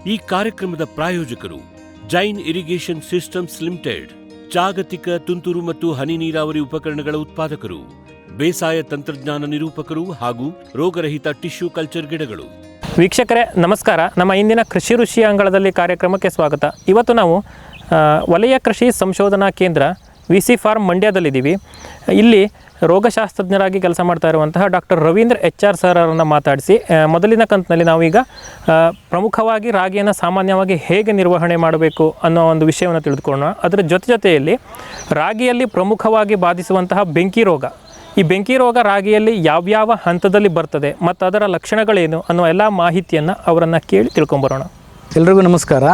ಈ ಕಾರ್ಯಕ್ರಮದ ಪ್ರಾಯೋಜಕರು ಜೈನ್ ಇರಿಗೇಷನ್ ಸಿಸ್ಟಮ್ಸ್ ಲಿಮಿಟೆಡ್, ಜಾಗತಿಕ ತುಂತುರು ಮತ್ತು ಹನಿ ನೀರಾವರಿ ಉಪಕರಣಗಳ ಉತ್ಪಾದಕರು, ಬೇಸಾಯ ತಂತ್ರಜ್ಞಾನ ನಿರೂಪಕರು ಹಾಗೂ ರೋಗರಹಿತ ಟಿಶ್ಯೂ ಕಲ್ಚರ್ ಗಿಡಗಳು. ವೀಕ್ಷಕರೇ ನಮಸ್ಕಾರ. ನಮ್ಮ ಇಂದಿನ ಕೃಷಿ ಋಷಿ ಅಂಗಳದಲ್ಲಿ ಕಾರ್ಯಕ್ರಮಕ್ಕೆ ಸ್ವಾಗತ. ಇವತ್ತು ನಾವು ವಲಯ ಕೃಷಿ ಸಂಶೋಧನಾ ಕೇಂದ್ರ VC ಫಾರ್ಮ್ ಮಂಡ್ಯದಲ್ಲಿದ್ದೀವಿ. ಇಲ್ಲಿ ರೋಗಶಾಸ್ತ್ರಜ್ಞರಾಗಿ ಕೆಲಸ ಮಾಡ್ತಾ ಇರುವಂತಹ ಡಾಕ್ಟರ್ ರವೀಂದ್ರ HR ಸರ್ ಅವರನ್ನು ಮಾತಾಡಿಸಿ ಮೊದಲಿನ ಕಂತಿನಲ್ಲಿ ನಾವೀಗ ಪ್ರಮುಖವಾಗಿ ರಾಗಿಯನ್ನು ಸಾಮಾನ್ಯವಾಗಿ ಹೇಗೆ ನಿರ್ವಹಣೆ ಮಾಡಬೇಕು ಅನ್ನೋ ಒಂದು ವಿಷಯವನ್ನು ತಿಳಿದುಕೊಳ್ಳೋಣ. ಅದರ ಜೊತೆಯಲ್ಲಿ ರಾಗಿಯಲ್ಲಿ ಪ್ರಮುಖವಾಗಿ ಬಾಧಿಸುವಂತಹ ಬೆಂಕಿ ರೋಗ, ಈ ಬೆಂಕಿ ರೋಗ ರಾಗಿಯಲ್ಲಿ ಯಾವ್ಯಾವ ಹಂತದಲ್ಲಿ ಬರ್ತದೆ ಮತ್ತು ಅದರ ಲಕ್ಷಣಗಳೇನು ಅನ್ನೋ ಎಲ್ಲ ಮಾಹಿತಿಯನ್ನು ಅವರನ್ನು ಕೇಳಿ ತಿಳ್ಕೊಂಬರೋಣ. ಎಲ್ರಿಗೂ ನಮಸ್ಕಾರ.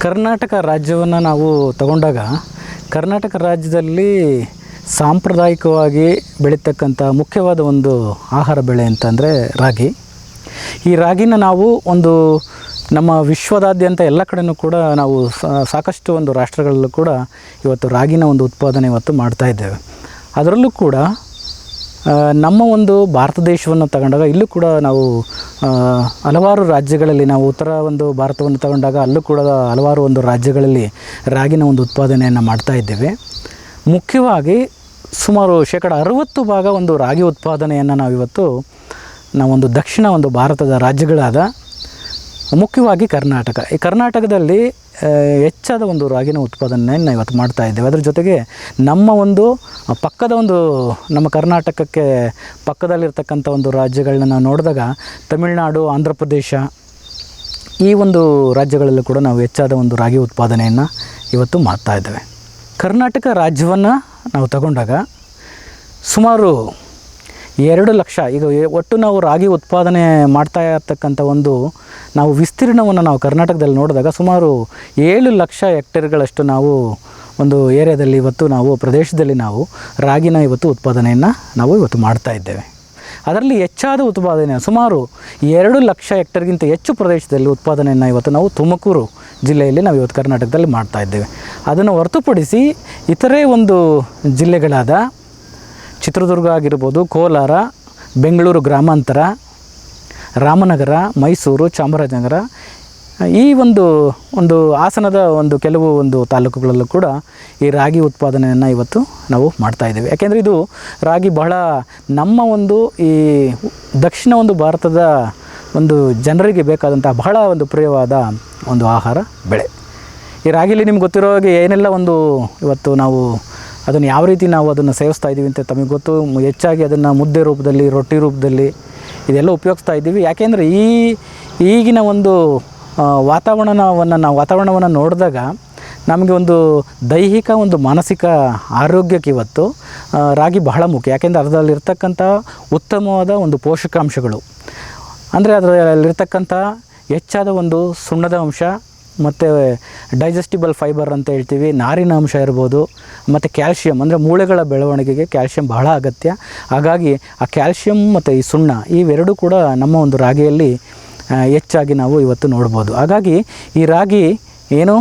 ಕರ್ನಾಟಕ ರಾಜ್ಯವನ್ನು ನಾವು ತಗೊಂಡಾಗ ಕರ್ನಾಟಕ ರಾಜ್ಯದಲ್ಲಿ ಸಾಂಪ್ರದಾಯಿಕವಾಗಿ ಬೆಳೀತಕ್ಕಂಥ ಮುಖ್ಯವಾದ ಒಂದು ಆಹಾರ ಬೆಳೆ ಅಂತಂದರೆ ರಾಗಿ. ಈ ರಾಗಿನ ನಾವು ಒಂದು ನಮ್ಮ ವಿಶ್ವದಾದ್ಯಂತ ಎಲ್ಲ ಕಡೆಯೂ ಕೂಡ ನಾವು ಸಾಕಷ್ಟು ಒಂದು ರಾಷ್ಟ್ರಗಳಲ್ಲೂ ಕೂಡ ಇವತ್ತು ರಾಗಿನ ಒಂದು ಉತ್ಪಾದನೆ ಇವತ್ತು ಮಾಡ್ತಾಯಿದ್ದೇವೆ. ಅದರಲ್ಲೂ ಕೂಡ ನಮ್ಮ ಒಂದು ಭಾರತ ದೇಶವನ್ನು ತಗೊಂಡಾಗ ಇಲ್ಲೂ ಕೂಡ ನಾವು ಹಲವಾರು ರಾಜ್ಯಗಳಲ್ಲಿ ನಾವು ಉತ್ತರ ಒಂದು ಭಾರತವನ್ನು ತಗೊಂಡಾಗ ಅಲ್ಲೂ ಕೂಡ ಹಲವಾರು ಒಂದು ರಾಜ್ಯಗಳಲ್ಲಿ ರಾಗಿನ ಒಂದು ಉತ್ಪಾದನೆಯನ್ನು ಮಾಡ್ತಾಯಿದ್ದೇವೆ. ಮುಖ್ಯವಾಗಿ ಸುಮಾರು 60% ಒಂದು ರಾಗಿ ಉತ್ಪಾದನೆಯನ್ನು ನಾವಿವತ್ತು ನಾವೊಂದು ದಕ್ಷಿಣ ಒಂದು ಭಾರತದ ರಾಜ್ಯಗಳಾದ ಮುಖ್ಯವಾಗಿ ಕರ್ನಾಟಕ, ಈ ಕರ್ನಾಟಕದಲ್ಲಿ ಹೆಚ್ಚಾದ ಒಂದು ರಾಗಿನ ಉತ್ಪಾದನೆಯನ್ನು ಇವತ್ತು ಮಾಡ್ತಾಯಿದ್ದೇವೆ. ಅದರ ಜೊತೆಗೆ ನಮ್ಮ ಒಂದು ಪಕ್ಕದ ಒಂದು ನಮ್ಮ ಕರ್ನಾಟಕಕ್ಕೆ ಪಕ್ಕದಲ್ಲಿರ್ತಕ್ಕಂಥ ಒಂದು ರಾಜ್ಯಗಳನ್ನ ನಾವು ನೋಡಿದಾಗ ತಮಿಳುನಾಡು, ಆಂಧ್ರ ಪ್ರದೇಶ ಈ ಒಂದು ರಾಜ್ಯಗಳಲ್ಲೂ ಕೂಡ ನಾವು ಹೆಚ್ಚಾದ ಒಂದು ರಾಗಿ ಉತ್ಪಾದನೆಯನ್ನು ಇವತ್ತು ಮಾಡ್ತಾಯಿದ್ದೇವೆ. ಕರ್ನಾಟಕ ರಾಜ್ಯವನ್ನು ನಾವು ತಗೊಂಡಾಗ ಸುಮಾರು 2 ಲಕ್ಷ, ಈಗ ಒಟ್ಟು ನಾವು ರಾಗಿ ಉತ್ಪಾದನೆ ಮಾಡ್ತಾ ಇರ್ತಕ್ಕಂಥ ಒಂದು ನಾವು ವಿಸ್ತೀರ್ಣವನ್ನು ನಾವು ಕರ್ನಾಟಕದಲ್ಲಿ ನೋಡಿದಾಗ ಸುಮಾರು 7 ಲಕ್ಷ ಹೆಕ್ಟೇರ್ಗಳಷ್ಟು ನಾವು ಒಂದು ಏರಿಯಾದಲ್ಲಿ ಇವತ್ತು ನಾವು ಪ್ರದೇಶದಲ್ಲಿ ನಾವು ರಾಗಿನ ಇವತ್ತು ಉತ್ಪಾದನೆಯನ್ನು ನಾವು ಇವತ್ತು ಮಾಡ್ತಾ ಇದ್ದೇವೆ. ಅದರಲ್ಲಿ ಹೆಚ್ಚಾದ ಉತ್ಪಾದನೆ ಸುಮಾರು 2 ಲಕ್ಷ ಹೆಕ್ಟೇರ್ಗಿಂತ ಹೆಚ್ಚು ಪ್ರದೇಶದಲ್ಲಿ ಉತ್ಪಾದನೆಯನ್ನು ಇವತ್ತು ನಾವು ತುಮಕೂರು ಜಿಲ್ಲೆಯಲ್ಲಿ ನಾವು ಇವತ್ತು ಕರ್ನಾಟಕದಲ್ಲಿ ಮಾಡ್ತಾ ಇದ್ದೇವೆ. ಅದನ್ನು ಹೊರತುಪಡಿಸಿ ಇತರೆ ಒಂದು ಜಿಲ್ಲೆಗಳಾದ ಚಿತ್ರದುರ್ಗ ಆಗಿರ್ಬೋದು, ಕೋಲಾರ, ಬೆಂಗಳೂರು ಗ್ರಾಮಾಂತರ, ರಾಮನಗರ, ಮೈಸೂರು, ಚಾಮರಾಜನಗರ ಈ ಒಂದು ಹಾಸನದ ಒಂದು ಕೆಲವು ಒಂದು ತಾಲೂಕುಗಳಲ್ಲೂ ಕೂಡ ಈ ರಾಗಿ ಉತ್ಪಾದನೆಯನ್ನು ಇವತ್ತು ನಾವು ಮಾಡ್ತಾಯಿದ್ದೇವೆ. ಯಾಕೆಂದರೆ ಇದು ರಾಗಿ ಬಹಳ ನಮ್ಮ ಒಂದು ಈ ದಕ್ಷಿಣ ಒಂದು ಭಾರತದ ಒಂದು ಜನರಿಗೆ ಬೇಕಾದಂಥ ಬಹಳ ಒಂದು ಪ್ರಿಯವಾದ ಒಂದು ಆಹಾರ ಬೆಳೆ. ಈ ರಾಗಿಲಿ ನಿಮ್ಗೆ ಗೊತ್ತಿರೋ ಹಾಗೆ ಏನೆಲ್ಲ ಒಂದು ಇವತ್ತು ನಾವು ಅದನ್ನು ಯಾವ ರೀತಿ ನಾವು ಅದನ್ನು ಸೇವಿಸ್ತಾ ಇದ್ದೀವಿ ಅಂತ ತಮಗೆ ಗೊತ್ತು. ಹೆಚ್ಚಾಗಿ ಅದನ್ನು ಮುದ್ದೆ ರೂಪದಲ್ಲಿ, ರೊಟ್ಟಿ ರೂಪದಲ್ಲಿ ಇದೆಲ್ಲ ಉಪಯೋಗಿಸ್ತಾ ಇದ್ದೀವಿ. ಯಾಕೆಂದರೆ ಈಗಿನ ಒಂದು ವಾತಾವರಣವನ್ನು ನೋಡಿದಾಗ ನಮಗೆ ಒಂದು ದೈಹಿಕ ಒಂದು ಮಾನಸಿಕ ಆರೋಗ್ಯಕ್ಕೆ ಇವತ್ತು ರಾಗಿ ಬಹಳ ಮುಖ್ಯ. ಯಾಕೆಂದರೆ ಅದರಲ್ಲಿರ್ತಕ್ಕಂಥ ಉತ್ತಮವಾದ ಒಂದು ಪೋಷಕಾಂಶಗಳು ಅಂದರೆ ಅದರಲ್ಲಿರ್ತಕ್ಕಂಥ ಹೆಚ್ಚಾದ ಒಂದು ಸುಣ್ಣದ ಅಂಶ ಮತ್ತು ಡೈಜೆಸ್ಟಿಬಲ್ ಫೈಬರ್ ಅಂತ ಹೇಳ್ತೀವಿ, ನಾರಿನ ಅಂಶ ಇರ್ಬೋದು, ಮತ್ತು ಕ್ಯಾಲ್ಶಿಯಂ ಅಂದರೆ ಮೂಳೆಗಳ ಬೆಳವಣಿಗೆಗೆ ಕ್ಯಾಲ್ಶಿಯಂ ಬಹಳ ಅಗತ್ಯ. ಹಾಗಾಗಿ ಆ ಕ್ಯಾಲ್ಶಿಯಂ ಮತ್ತು ಈ ಸುಣ್ಣ ಇವೆರಡೂ ಕೂಡ ನಮ್ಮ ಒಂದು ರಾಗಿಯಲ್ಲಿ ಹೆಚ್ಚಾಗಿ ನಾವು ಇವತ್ತು ನೋಡ್ಬೋದು. ಹಾಗಾಗಿ ಈ ರಾಗಿ ಏನು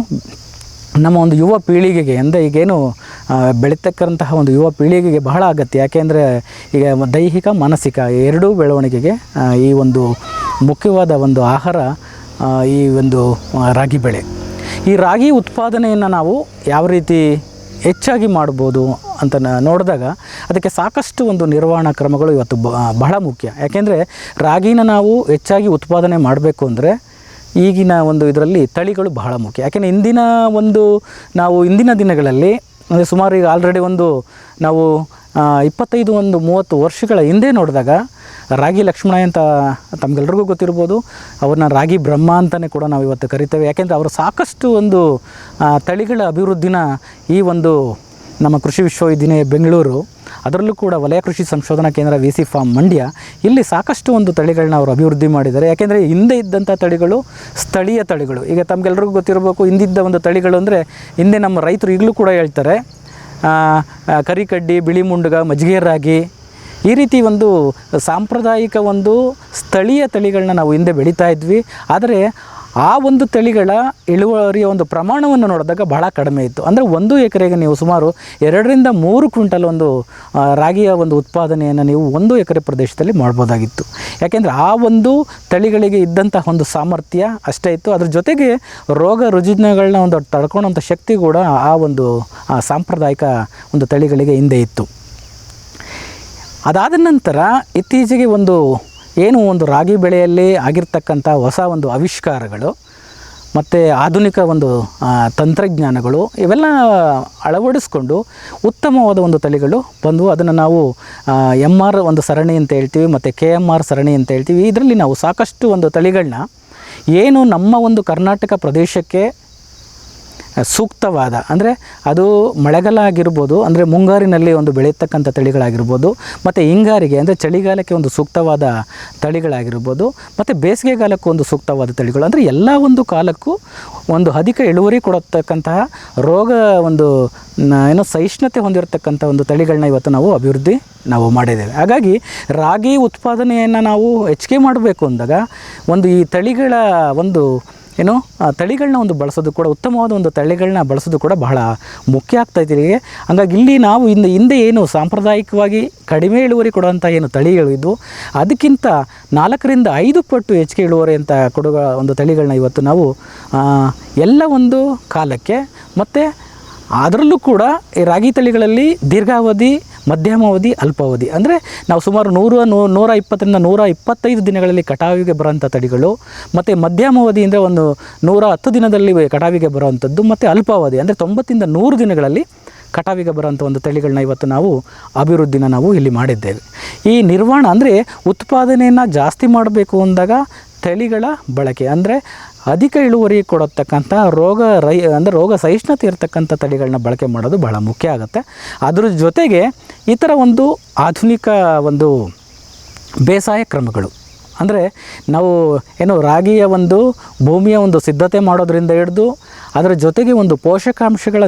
ನಮ್ಮ ಒಂದು ಯುವ ಪೀಳಿಗೆಗೆ ಅಂದರೆ ಈಗೇನು ಬೆಳೀತಕ್ಕಂತಹ ಒಂದು ಯುವ ಪೀಳಿಗೆಗೆ ಬಹಳ ಅಗತ್ಯ. ಯಾಕೆಂದರೆ ಈಗ ದೈಹಿಕ ಮಾನಸಿಕ ಎರಡೂ ಬೆಳವಣಿಗೆಗೆ ಈ ಒಂದು ಮುಖ್ಯವಾದ ಒಂದು ಆಹಾರ ಈ ಒಂದು ರಾಗಿ ಬೆಳೆ. ಈ ರಾಗಿ ಉತ್ಪಾದನೆಯನ್ನು ನಾವು ಯಾವ ರೀತಿ ಹೆಚ್ಚಾಗಿ ಮಾಡ್ಬೋದು ಅಂತ ನೋಡಿದಾಗ ಅದಕ್ಕೆ ಸಾಕಷ್ಟು ಒಂದು ನಿರ್ವಹಣಾ ಕ್ರಮಗಳು ಇವತ್ತು ಬಹಳ ಮುಖ್ಯ. ಯಾಕೆಂದರೆ ರಾಗಿನ ನಾವು ಹೆಚ್ಚಾಗಿ ಉತ್ಪಾದನೆ ಮಾಡಬೇಕು ಅಂದರೆ ಈಗಿನ ಒಂದು ಇದರಲ್ಲಿ ತಳಿಗಳು ಬಹಳ ಮುಖ್ಯ. ಯಾಕೆಂದರೆ ಇಂದಿನ ದಿನಗಳಲ್ಲಿ ಅಂದರೆ ಸುಮಾರು ಈಗ ಆಲ್ರೆಡಿ ಒಂದು ನಾವು 25-30 ವರ್ಷಗಳ ಹಿಂದೆ ನೋಡಿದಾಗ ರಾಗಿ ಲಕ್ಷ್ಮಣ ಅಂತ ತಮಗೆಲ್ರಿಗೂ ಗೊತ್ತಿರ್ಬೋದು, ಅವ್ರನ್ನ ರಾಗಿ ಬ್ರಹ್ಮ ಅಂತಲೇ ಕೂಡ ನಾವು ಇವತ್ತು ಕರಿತೇವೆ. ಯಾಕೆಂದರೆ ಅವರು ಸಾಕಷ್ಟು ಒಂದು ತಳಿಗಳ ಅಭಿವೃದ್ಧಿನ ಈ ಒಂದು ನಮ್ಮ ಕೃಷಿ ವಿಶ್ವವಿದ್ಯಾಲಯ ಬೆಂಗಳೂರು, ಅದರಲ್ಲೂ ಕೂಡ ವಲಯ ಕೃಷಿ ಸಂಶೋಧನಾ ಕೇಂದ್ರ VC ಫಾರ್ಮ್ ಮಂಡ್ಯ ಇಲ್ಲಿ ಸಾಕಷ್ಟು ಒಂದು ತಳಿಗಳನ್ನ ಅವರು ಅಭಿವೃದ್ಧಿ ಮಾಡಿದ್ದಾರೆ. ಯಾಕೆಂದರೆ ಹಿಂದೆ ಇದ್ದಂಥ ತಳಿಗಳು ಸ್ಥಳೀಯ ತಳಿಗಳು. ಈಗ ತಮಗೆಲ್ರಿಗೂ ಗೊತ್ತಿರಬೇಕು, ಹಿಂದಿದ್ದ ಒಂದು ತಳಿಗಳು ಅಂದರೆ ಹಿಂದೆ ನಮ್ಮ ರೈತರು ಈಗಲೂ ಕೂಡ ಹೇಳ್ತಾರೆ ಕರಿಕಡ್ಡಿ, ಬಿಳಿ ಮುಂಡುಗ, ಮಜ್ಜಿಗೆ ರಾಗಿ ಈ ರೀತಿ ಒಂದು ಸಾಂಪ್ರದಾಯಿಕ ಒಂದು ಸ್ಥಳೀಯ ತಳಿಗಳನ್ನ ನಾವು ಹಿಂದೆ ಬೆಳೀತಾ ಇದ್ವಿ. ಆದರೆ ಆ ಒಂದು ತಳಿಗಳ ಇಳುವರಿಯ ಒಂದು ಪ್ರಮಾಣವನ್ನು ನೋಡಿದಾಗ ಬಹಳ ಕಡಿಮೆ ಇತ್ತು. ಅಂದರೆ 1 ಎಕರೆಗೆ ನೀವು ಸುಮಾರು 2 ರಿಂದ 3 ಕ್ವಿಂಟಲ್ ಒಂದು ರಾಗಿಯ ಒಂದು ಉತ್ಪಾದನೆಯನ್ನು ನೀವು 1 ಎಕರೆ ಪ್ರದೇಶದಲ್ಲಿ ಮಾಡ್ಬೋದಾಗಿತ್ತು. ಯಾಕೆಂದರೆ ಆ ಒಂದು ತಳಿಗಳಿಗೆ ಇದ್ದಂತಹ ಒಂದು ಸಾಮರ್ಥ್ಯ ಅಷ್ಟೇ ಇತ್ತು. ಅದ್ರ ಜೊತೆಗೆ ರೋಗ ರುಜಿನಗಳನ್ನ ಒಂದು ತಡ್ಕೊಳ್ಳೋಂಥ ಶಕ್ತಿ ಕೂಡ ಆ ಒಂದು ಸಾಂಪ್ರದಾಯಿಕ ಒಂದು ತಳಿಗಳಿಗೆ ಹಿಂದೆ ಇತ್ತು. ಅದಾದ ನಂತರ ಇತ್ತೀಚೆಗೆ ಒಂದು ರಾಗಿ ಬೆಳೆಯಲ್ಲಿ ಆಗಿರ್ತಕ್ಕಂಥ ಹೊಸ ಒಂದು ಆವಿಷ್ಕಾರಗಳು ಮತ್ತು ಆಧುನಿಕ ಒಂದು ತಂತ್ರಜ್ಞಾನಗಳು ಇವೆಲ್ಲ ಅಳವಡಿಸ್ಕೊಂಡು ಉತ್ತಮವಾದ ಒಂದು ತಳಿಗಳು ಬಂದು ಅದನ್ನು ನಾವು MR ಒಂದು ಸರಣಿ ಅಂತ ಹೇಳ್ತೀವಿ ಮತ್ತು KMR ಸರಣಿ ಅಂತ ಹೇಳ್ತೀವಿ. ಇದರಲ್ಲಿ ನಾವು ಸಾಕಷ್ಟು ಒಂದು ತಳಿಗಳನ್ನ ಏನು ನಮ್ಮ ಒಂದು ಕರ್ನಾಟಕ ಪ್ರದೇಶಕ್ಕೆ ಸೂಕ್ತವಾದ, ಅಂದರೆ ಅದು ಮಳೆಗಾಲ ಆಗಿರ್ಬೋದು, ಅಂದರೆ ಮುಂಗಾರಿನಲ್ಲಿ ಒಂದು ಬೆಳೆಯತಕ್ಕಂಥ ತಳಿಗಳಾಗಿರ್ಬೋದು, ಮತ್ತು ಹಿಂಗಾರಿಗೆ ಅಂದರೆ ಚಳಿಗಾಲಕ್ಕೆ ಒಂದು ಸೂಕ್ತವಾದ ತಳಿಗಳಾಗಿರ್ಬೋದು, ಮತ್ತು ಬೇಸಿಗೆಗಾಲಕ್ಕೂ ಒಂದು ಸೂಕ್ತವಾದ ತಳಿಗಳು, ಅಂದರೆ ಎಲ್ಲ ಒಂದು ಕಾಲಕ್ಕೂ ಒಂದು ಅಧಿಕ ಇಳುವರಿ ಕೊಡತಕ್ಕಂತಹ ರೋಗ ಒಂದು ಸಹಿಷ್ಣುತೆ ಹೊಂದಿರತಕ್ಕಂಥ ಒಂದು ತಳಿಗಳನ್ನ ಇವತ್ತು ನಾವು ಅಭಿವೃದ್ಧಿ ಮಾಡಿದ್ದೇವೆ. ಹಾಗಾಗಿ ರಾಗಿ ಉತ್ಪಾದನೆಯನ್ನು ನಾವು ಹೆಚ್ಚಿಗೆ ಮಾಡಬೇಕು ಅಂದಾಗ ಈ ತಳಿಗಳ ತಳಿಗಳನ್ನ ಬಳಸೋದು ಕೂಡ, ಉತ್ತಮವಾದ ಒಂದು ತಳಿಗಳನ್ನ ಬಳಸೋದು ಕೂಡ ಬಹಳ ಮುಖ್ಯ ಆಗ್ತಾಯಿದೆ. ಹಾಗಾಗಿ ಇಲ್ಲಿ ನಾವು ಹಿಂದೆ ಏನು ಸಾಂಪ್ರದಾಯಿಕವಾಗಿ ಕಡಿಮೆ ಇಳುವರಿ ಕೊಡುವಂಥ ಏನು ತಳಿಗಳು ಇದ್ವು ಅದಕ್ಕಿಂತ 4 ರಿಂದ 5 ಪಟ್ಟು ಹೆಚ್ಚಿಗೆ ಇಳುವರಿ ಅಂತ ಕೊಡುವ ಒಂದು ತಳಿಗಳನ್ನ ಇವತ್ತು ನಾವು ಎಲ್ಲ ಒಂದು ಕಾಲಕ್ಕೆ, ಮತ್ತು ಅದರಲ್ಲೂ ಕೂಡ ಈ ರಾಗಿ ತಳಿಗಳಲ್ಲಿ ದೀರ್ಘಾವಧಿ, ಮಧ್ಯಮಾವಧಿ, ಅಲ್ಪಾವಧಿ, ಅಂದರೆ ನಾವು ಸುಮಾರು 120 ರಿಂದ 125 ದಿನಗಳಲ್ಲಿ ಕಟಾವಿಗೆ ಬರೋಂಥ ತಳಿಗಳು, ಮತ್ತು ಮಧ್ಯಮಾವಧಿ ಅಂದರೆ 110 ದಿನದಲ್ಲಿ ಕಟಾವಿಗೆ ಬರೋವಂಥದ್ದು, ಮತ್ತು ಅಲ್ಪಾವಧಿ ಅಂದರೆ 90 ರಿಂದ 100 ದಿನಗಳಲ್ಲಿ ಕಟಾವಿಗೆ ಬರೋಂಥ ಒಂದು ತಳಿಗಳನ್ನ ಇವತ್ತು ನಾವು ಅಭಿವೃದ್ಧಿನ ಇಲ್ಲಿ ಮಾಡಿದ್ದೇವೆ. ಈ ನಿರ್ವಹಣೆ ಅಂದರೆ ಉತ್ಪಾದನೆಯನ್ನು ಜಾಸ್ತಿ ಮಾಡಬೇಕು ಅಂದಾಗ ತಳಿಗಳ ಬಳಕೆ, ಅಂದರೆ ಅಧಿಕ ಇಳುವರಿ ಕೊಡತಕ್ಕಂಥ ರೋಗ ಸಹಿಷ್ಣುತೆ ಇರತಕ್ಕಂಥ ತಳಿಗಳನ್ನ ಬಳಕೆ ಮಾಡೋದು ಬಹಳ ಮುಖ್ಯ ಆಗುತ್ತೆ. ಅದ್ರ ಜೊತೆಗೆ ಇತರ ಒಂದು ಆಧುನಿಕ ಒಂದು ಬೇಸಾಯ ಕ್ರಮಗಳು, ಅಂದರೆ ನಾವು ರಾಗಿಯ ಭೂಮಿಯ ಸಿದ್ಧತೆ ಮಾಡೋದರಿಂದ ಹಿಡಿದು ಅದರ ಜೊತೆಗೆ ಪೋಷಕಾಂಶಗಳ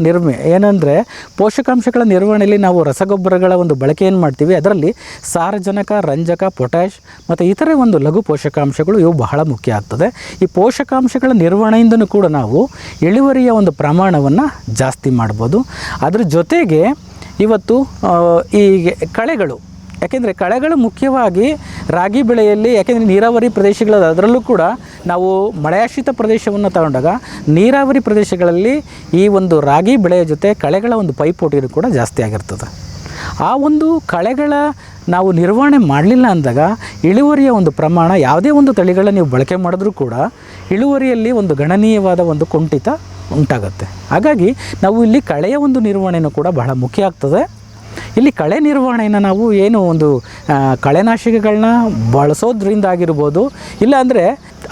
ಪೋಷಕಾಂಶಗಳ ನಿರ್ವಹಣೆಯಲ್ಲಿ ನಾವು ರಸಗೊಬ್ಬರಗಳ ಬಳಕೆಯನ್ನು ಮಾಡ್ತೀವಿ. ಅದರಲ್ಲಿ ಸಾರಜನಕ, ರಂಜಕ, ಪೊಟ್ಯಾಷ್ ಮತ್ತು ಇತರೆ ಲಘು ಪೋಷಕಾಂಶಗಳು ಇವು ಬಹಳ ಮುಖ್ಯ ಆಗ್ತದೆ. ಈ ಪೋಷಕಾಂಶಗಳ ನಿರ್ವಹಣೆಯಿಂದನೂ ಕೂಡ ನಾವು ಇಳುವರಿಯ ಪ್ರಮಾಣವನ್ನು ಜಾಸ್ತಿ ಮಾಡ್ಬೋದು. ಅದ್ರ ಜೊತೆಗೆ ಇವತ್ತು ಈ ಕಳೆಗಳು, ಯಾಕೆಂದರೆ ಕಳೆಗಳು ಮುಖ್ಯವಾಗಿ ರಾಗಿ ಬೆಳೆಯಲ್ಲಿ, ಯಾಕೆಂದರೆ ನೀರಾವರಿ ಪ್ರದೇಶಗಳ ಅದರಲ್ಲೂ ಕೂಡ ನಾವು ಮಳೆಯಾಶ್ರಿತ ಪ್ರದೇಶವನ್ನು ತಗೊಂಡಾಗ ನೀರಾವರಿ ಪ್ರದೇಶಗಳಲ್ಲಿ ಈ ರಾಗಿ ಬೆಳೆಯ ಜೊತೆ ಕಳೆಗಳ ಪೈಪೋಟಿಯೂ ಕೂಡ ಜಾಸ್ತಿ ಆಗಿರ್ತದೆ. ಆ ಕಳೆಗಳ ನಾವು ನಿರ್ವಹಣೆ ಮಾಡಲಿಲ್ಲ ಅಂದಾಗ ಇಳುವರಿಯ ಪ್ರಮಾಣ, ಯಾವುದೇ ತಳಿಗಳನ್ನ ನೀವು ಬಳಕೆ ಮಾಡಿದ್ರೂ ಕೂಡ ಇಳುವರಿಯಲ್ಲಿ ಗಣನೀಯವಾದ ಕುಂಠಿತ ಉಂಟಾಗುತ್ತೆ. ಹಾಗಾಗಿ ನಾವು ಇಲ್ಲಿ ಕಳೆಯ ನಿರ್ವಹಣೆಯೂ ಕೂಡ ಬಹಳ ಮುಖ್ಯ ಆಗ್ತದೆ. ಇಲ್ಲಿ ಕಳೆ ನಿರ್ವಹಣೆಯನ್ನು ನಾವು ಕಳೆನಾಶಕಗಳನ್ನ ಬಳಸೋದ್ರಿಂದ ಆಗಿರ್ಬೋದು, ಇಲ್ಲ ಅಂದರೆ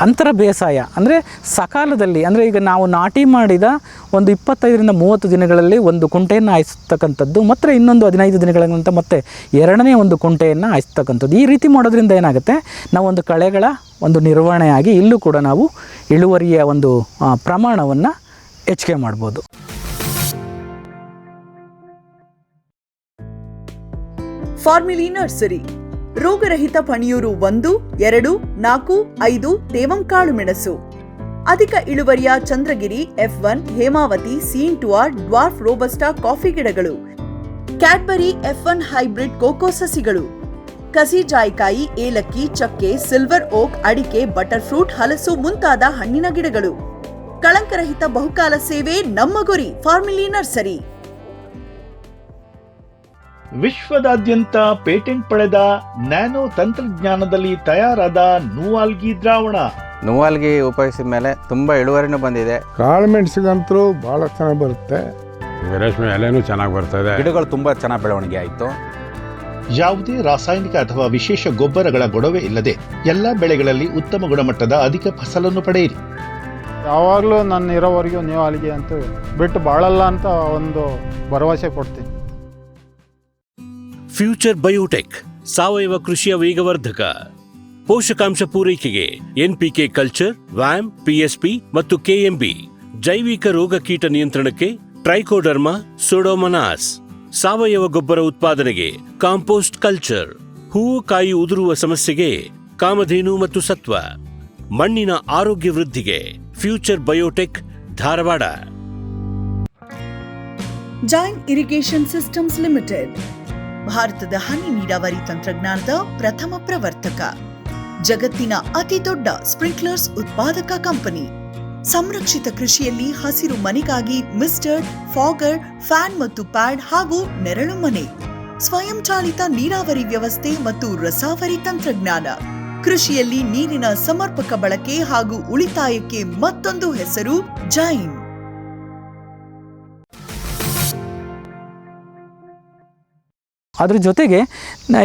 ಅಂತರ ಬೇಸಾಯ, ಅಂದರೆ ಸಕಾಲದಲ್ಲಿ, ಅಂದರೆ ಈಗ ನಾವು ನಾಟಿ ಮಾಡಿದ 25 ರಿಂದ 30 ದಿನಗಳಲ್ಲಿ ಕುಂಟೆಯನ್ನು ಹಾಯಿಸ್ತಕ್ಕಂಥದ್ದು, ಮತ್ತು ಇನ್ನೊಂದು 15 ದಿನಗಳ ನಂತರ ಮತ್ತೆ ಎರಡನೇ ಕುಂಟೆಯನ್ನು ಹಾಯಿಸ್ತಕ್ಕಂಥದ್ದು. ಈ ರೀತಿ ಮಾಡೋದ್ರಿಂದ ಏನಾಗುತ್ತೆ, ನಾವು ಕಳೆಗಳ ನಿರ್ವಹಣೆಯಾಗಿ ಇಲ್ಲೂ ಕೂಡ ನಾವು ಇಳುವರಿಯ ಪ್ರಮಾಣವನ್ನು ಹೆಚ್ಚಿಗೆ ಮಾಡ್ಬೋದು. ಫಾರ್ಮಿಲಿ ನರ್ಸರಿ, ರೋಗರಹಿತ ಪಣಿಯೂರು 1, 2, 4, 5 ತೇವಂ ಕಾಳು ಮೆಣಸು, ಅಧಿಕ ಇಳುವರಿಯ Chandragiri F1, Hemavathi, C/R, dwarf robusta coffee ಗಿಡಗಳು, ಕ್ಯಾಡ್ಬರಿ F1 ಹೈಬ್ರಿಡ್ ಕೋಕೋ ಸಸಿಗಳು, ಕಸಿ ಜಾಯಿಕಾಯಿ, ಏಲಕ್ಕಿ, ಚಕ್ಕೆ, ಸಿಲ್ವರ್ ಓಕ್, ಅಡಿಕೆ, ಬಟರ್ ಫ್ರೂಟ್, ಹಲಸು ಮುಂತಾದ ಹಣ್ಣಿನ ಗಿಡಗಳು. ಕಳಂಕರಹಿತ ಬಹುಕಾಲ ಸೇವೆ ನಮ್ಮ ಗುರಿ. ಫಾರ್ಮಿಲಿ ನರ್ಸರಿ. ವಿಶ್ವದಾದ್ಯಂತ ಪೇಟೆಂಟ್ ಪಡೆದ ನ್ಯಾನೋ ತಂತ್ರಜ್ಞಾನದಲ್ಲಿ ತಯಾರಾದ ನೂವಾಲ್ಗಿ ದ್ರಾವಣ. ನೂವಾಲ್ಗಿ ಉಪಯೋಗಿಸಿದ ಮೇಲೆ ತುಂಬಾ ಇಳುವರಿನೂ ಬಂದಿದೆ. ಕಾಳು ಮೆಣಸಿಗಂತೂ ಬಹಳ ಚೆನ್ನಾಗಿ ಬರುತ್ತೆ. ರೇಷ್ಮೆ ಎಲೆನೂ ಚೆನ್ನಾಗಿ ಬರ್ತದೆ. ಗಿಡಗಳು ತುಂಬಾ ಚೆನ್ನಾಗಿ ಬೆಳವಣಿಗೆ ಆಯಿತು. ಯಾವುದೇ ರಾಸಾಯನಿಕ ಅಥವಾ ವಿಶೇಷ ಗೊಬ್ಬರಗಳ ಗೊಡವೆ ಇಲ್ಲದೆ ಎಲ್ಲ ಬೆಳೆಗಳಲ್ಲಿ ಉತ್ತಮ ಗುಣಮಟ್ಟದ ಅಧಿಕ ಫಸಲನ್ನು ಪಡೆಯಿರಿ. ಯಾವಾಗಲೂ ನನ್ನ ಇರೋವರೆಗೂ ನೂವಾಲ್ಗಿ ಅಂತ ಬಿಟ್ಟು ಬಾಳಲ್ಲ ಅಂತ ಭರವಸೆ ಕೊಡ್ತೀನಿ. ಫ್ಯೂಚರ್ ಬಯೋಟೆಕ್ ಸಾವಯವ ಕೃಷಿಯ ವೇಗವರ್ಧಕ. ಪೋಷಕಾಂಶ ಪೂರೈಕೆಗೆ NPK ಕಲ್ಚರ್, ವ್ಯಾಮ್, PSP ಮತ್ತು KMB. ಜೈವಿಕ ರೋಗ ಕೀಟ ನಿಯಂತ್ರಣಕ್ಕೆ ಟ್ರೈಕೋಡರ್ಮಾ, ಸೂಡೋಮನಾಸ್. ಸಾವಯವ ಗೊಬ್ಬರ ಉತ್ಪಾದನೆಗೆ ಕಾಂಪೋಸ್ಟ್ ಕಲ್ಚರ್. ಹೂವು ಕಾಯಿ ಉದುರುವ ಸಮಸ್ಯೆಗೆ ಕಾಮಧೇನು ಮತ್ತು ಸತ್ವ. ಮಣ್ಣಿನ ಆರೋಗ್ಯ ವೃದ್ಧಿಗೆ future biotech, Dharwad. Jain irrigation systems limited ಭಾರತದ ಹನಿ ನೀರಾವರಿ ತಂತ್ರಜ್ಞಾನದ ಪ್ರಥಮ ಪ್ರವರ್ತಕ, ಜಗತ್ತಿನ ಅತಿ ದೊಡ್ಡ ಸ್ಪ್ರಿಂಕ್ಲರ್ಸ್ ಉತ್ಪಾದಕ ಕಂಪನಿ. ಸಂರಕ್ಷಿತ ಕೃಷಿಯಲ್ಲಿ ಹಸಿರು ಮನೆಗಾಗಿ ಮಿಸ್ಟರ್, ಫಾಗರ್, ಫ್ಯಾನ್ ಮತ್ತು ಪ್ಯಾಡ್ ಹಾಗೂ ನೆರಳು ಮನೆ, ಸ್ವಯಂ ಚಾಲಿತ ನೀರಾವರಿ ವ್ಯವಸ್ಥೆ ಮತ್ತು ರಸಾವರಿ ತಂತ್ರಜ್ಞಾನ. ಕೃಷಿಯಲ್ಲಿ ನೀರಿನ ಸಮರ್ಪಕ ಬಳಕೆ ಹಾಗೂ ಉಳಿತಾಯಕ್ಕೆ ಮತ್ತೊಂದು ಹೆಸರು ಜೈನ್. ಅದ್ರ ಜೊತೆಗೆ